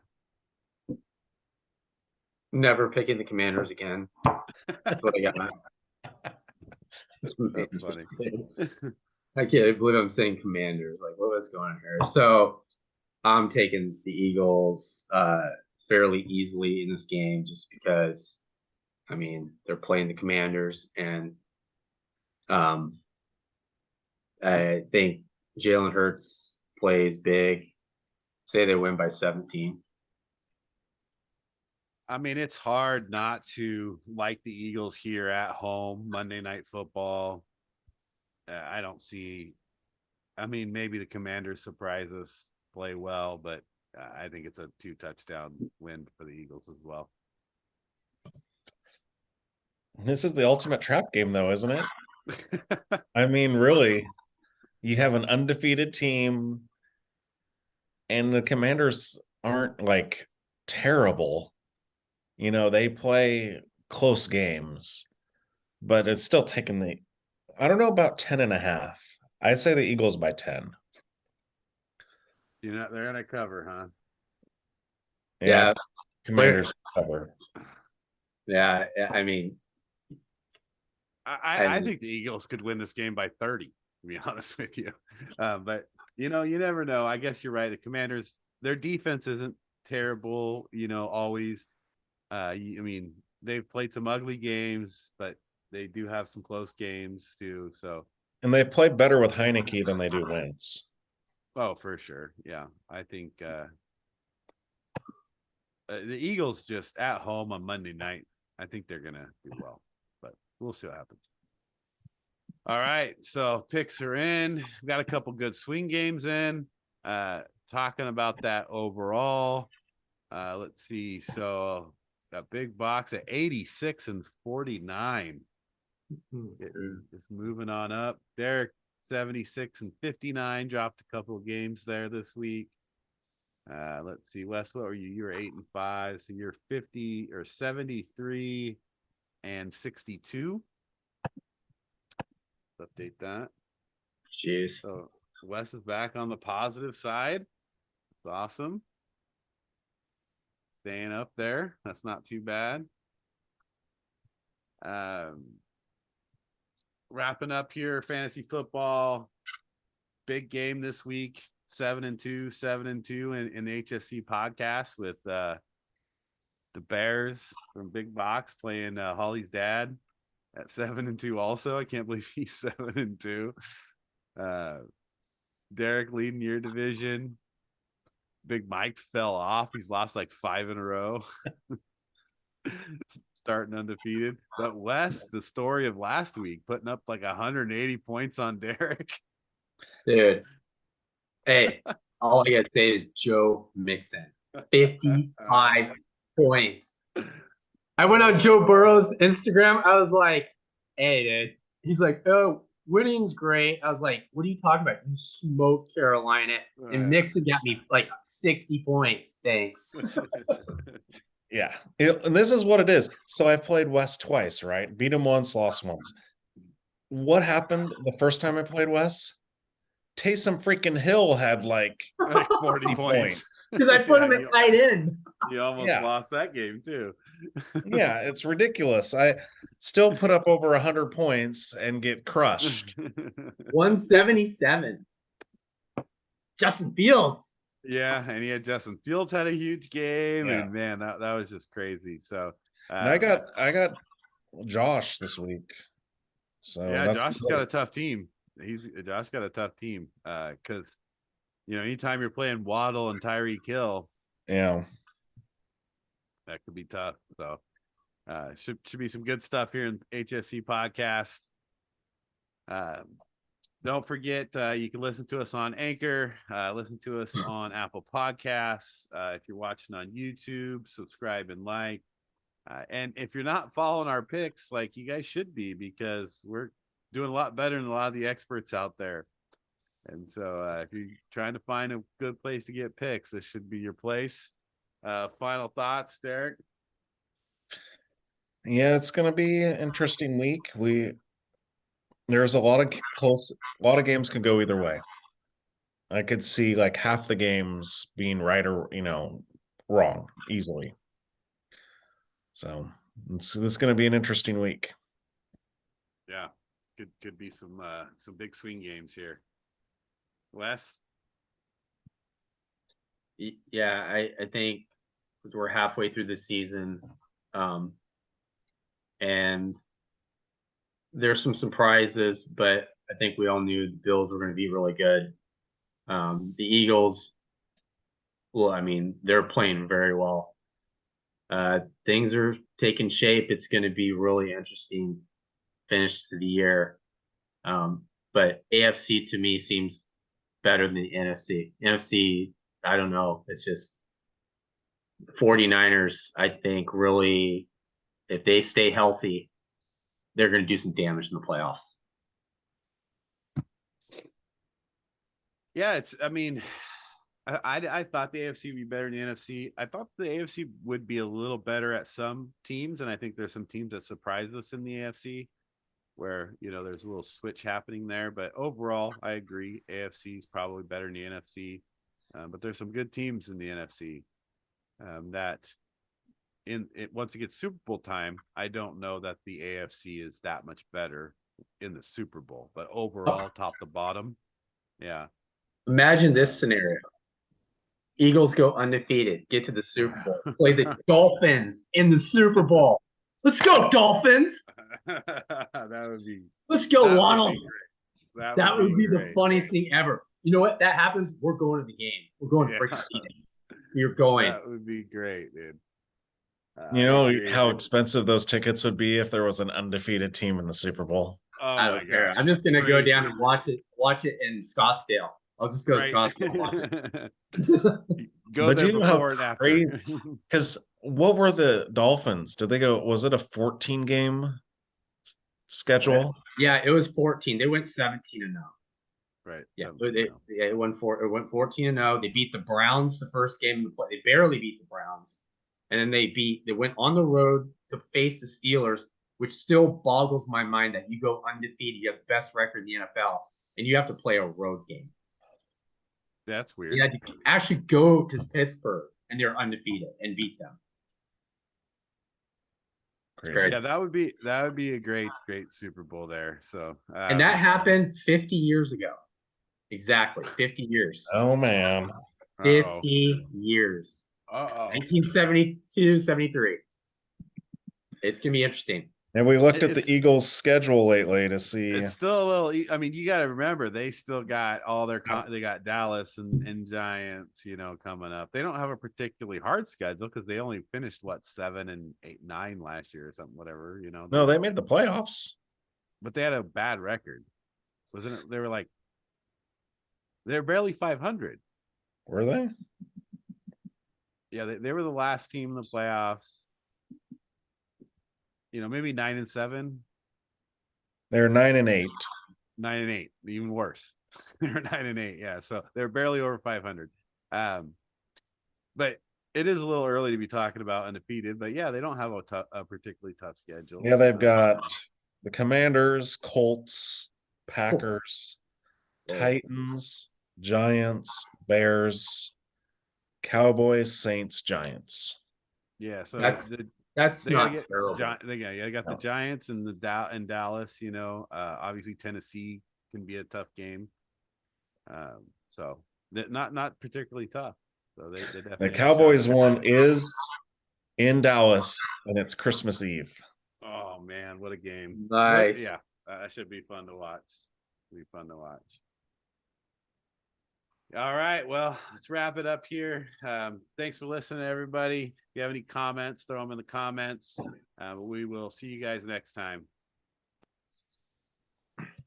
Speaker 3: Never picking the Commanders again. That's what I got.
Speaker 1: That's funny.
Speaker 3: I can't believe I'm saying Commanders. Like, what was going on here? So I'm taking the Eagles fairly easily in this game just because, they're playing the Commanders. And I think Jalen Hurts plays big. Say they win by 17.
Speaker 1: It's hard not to like the Eagles here at home, Monday Night Football. I don't see. Maybe the Commanders surprise us, play well, but I think it's a 2-touchdown win for the Eagles as well.
Speaker 2: This is the ultimate trap game, though, isn't it? Really, you have an undefeated team, and the Commanders aren't like terrible. They play close games, but it's still taking I don't know about 10.5. I'd say the Eagles by 10.
Speaker 1: They're gonna cover, huh?
Speaker 3: Yeah.
Speaker 2: Commanders cover.
Speaker 3: Yeah,
Speaker 1: I think the Eagles could win this game by 30, to be honest with you. But you never know. I guess you're right. The Commanders, their defense isn't terrible, always. They've played some ugly games, but they do have some close games too. So,
Speaker 2: and they play better with Heineke than they do Wentz.
Speaker 1: Oh, for sure. Yeah, I think the Eagles just at home on Monday night. I think they're gonna do well, but we'll see what happens. All right, so picks are in. We've got a couple good swing games in. Talking about that overall. Let's see. So a big box at 86 and 49. Just moving on up. Derek 76 and 59. Dropped a couple of games there this week. Let's see, Wes, what were you? You were 8 and 5, so you're 50 or 73 and 62. Let's update that.
Speaker 3: Jeez.
Speaker 1: So Wes is back on the positive side. That's awesome. Staying up there. That's not too bad. Wrapping up here, fantasy football. Big game this week. 7-2 in the HSC podcast with the Bears from Big Box playing Holly's dad at 7-2 also. I can't believe he's 7-2. Derek leading your division. Big Mike fell off. He's lost like 5 in a row. Starting undefeated. But Wes, the story of last week, putting up like 180 points on Derek.
Speaker 3: Dude. Hey, all I gotta say is Joe Mixon. 55 points. I went on Joe Burrow's Instagram. I was like, hey, dude. He's like, oh, winning's great. I was like, what are you talking about? You smoked Carolina. And Mixon got me like 60 points. Thanks.
Speaker 2: Yeah. And this is what it is. So I played Wes twice, right? Beat him once, lost once. What happened the first time I played Wes? Taysom freaking Hill had like
Speaker 1: 40 points.
Speaker 3: Because I put him at tight end.
Speaker 1: You almost lost that game too.
Speaker 2: Yeah, it's ridiculous. I still put up over 100 points and get crushed.
Speaker 3: 177. Justin Fields.
Speaker 1: Yeah, and he had Justin Fields had a huge game, and man, that was just crazy. So
Speaker 2: I got Josh this week. So
Speaker 1: yeah, Josh has got a tough team. Josh got a tough team because anytime you're playing Waddle and Tyreek Hill, that could be tough. So should be some good stuff here in HSC Podcast. Don't forget, you can listen to us on Anchor, listen to us on Apple Podcasts. If you're watching on YouTube, subscribe and like. And if you're not following our picks, like you guys should be, because we're doing a lot better than a lot of the experts out there. And so if you're trying to find a good place to get picks, this should be your place. Final thoughts, Derek?
Speaker 2: Yeah, it's going to be an interesting week. There's a lot of games can go either way. I could see like half the games being right or wrong easily. So this is going to be an interesting week.
Speaker 1: Yeah, could be some big swing games here. Wes?
Speaker 3: Yeah, I think we're halfway through the season, and there's some surprises, but I think we all knew the Bills were going to be really good. The Eagles, well, I mean, they're playing very well. Things are taking shape. It's going to be really interesting finish to the year. But AFC to me seems better than the NFC. NFC, I don't know. It's just 49ers, I think, really, if they stay healthy, they're going to do some damage in the playoffs.
Speaker 1: Yeah, I thought the AFC would be better than the NFC. I thought the AFC would be a little better at some teams, and I think there's some teams that surprised us in the AFC where, there's a little switch happening there. But overall, I agree. AFC is probably better than the NFC. But there's some good teams in the NFC that once it gets Super Bowl time, I don't know that the AFC is that much better in the Super Bowl. But overall, top to bottom, yeah.
Speaker 3: Imagine this scenario. Eagles go undefeated, get to the Super Bowl, play the Dolphins in the Super Bowl. Let's go, Dolphins!
Speaker 1: That would be.
Speaker 3: Let's go, Waddle.
Speaker 1: That
Speaker 3: would be the funniest thing ever. You know what? That happens. We're going to the game. We're going freaking Phoenix. You're going.
Speaker 1: That would be great, dude.
Speaker 2: You know how expensive those tickets would be if there was an undefeated team in the Super Bowl?
Speaker 1: Oh,
Speaker 3: I don't care. I'm just gonna go down and watch it in Scottsdale. I'll just go to Scottsdale.
Speaker 1: Go there before and after.
Speaker 2: Because what were the Dolphins? Did they go? Was it a 14 game schedule?
Speaker 3: Yeah, it was 14. They went 17-0.
Speaker 1: Right.
Speaker 3: Yeah, it went 14-0. They beat the Browns the first game. They barely beat the Browns, and then they went on the road to face the Steelers, which still boggles my mind that you go undefeated, you have the best record in the NFL, and you have to play a road game.
Speaker 1: That's weird.
Speaker 3: You had to actually go to Pittsburgh, and they're undefeated and beat them.
Speaker 2: Crazy.
Speaker 1: Yeah, that would be a great Super Bowl there. So
Speaker 3: and that happened 50 years ago. Exactly, 50 years.
Speaker 2: Oh man.
Speaker 3: 50 years. 1972, 73. It's gonna be interesting.
Speaker 2: And we looked at
Speaker 1: It's-
Speaker 2: the Eagles' schedule lately to see.
Speaker 1: It's still a little. I mean, you got to remember they still got all their. They got Dallas and Giants, coming up. They don't have a particularly hard schedule because they only finished 7 and 8, 9 last year or something, whatever.
Speaker 2: No, they made the playoffs,
Speaker 1: but they had a bad record, wasn't it? They're barely 500.
Speaker 2: were they?
Speaker 1: Yeah, they were the last team in the playoffs. Maybe 9 and 7.
Speaker 2: They're 9 and 8.
Speaker 1: 9 and 8, even worse. They're 9 and 8. Yeah, so they're barely over 500. But it is a little early to be talking about undefeated. But yeah, they don't have a particularly tough schedule.
Speaker 2: Yeah, they've got the Commanders, Colts, Packers, Titans, Giants, Bears, Cowboys, Saints, Giants.
Speaker 1: Yeah, so
Speaker 3: that's not terrible.
Speaker 1: They got the Giants and and Dallas. Obviously Tennessee can be a tough game. So not particularly tough. So they definitely
Speaker 2: the Cowboys one is in Dallas, and it's Christmas Eve.
Speaker 1: Oh man, what a game!
Speaker 3: Nice.
Speaker 1: Yeah, that should be fun to watch. All right, well, let's wrap it up here. Thanks for listening, everybody. If you have any comments, throw them in the comments. We will see you guys next time.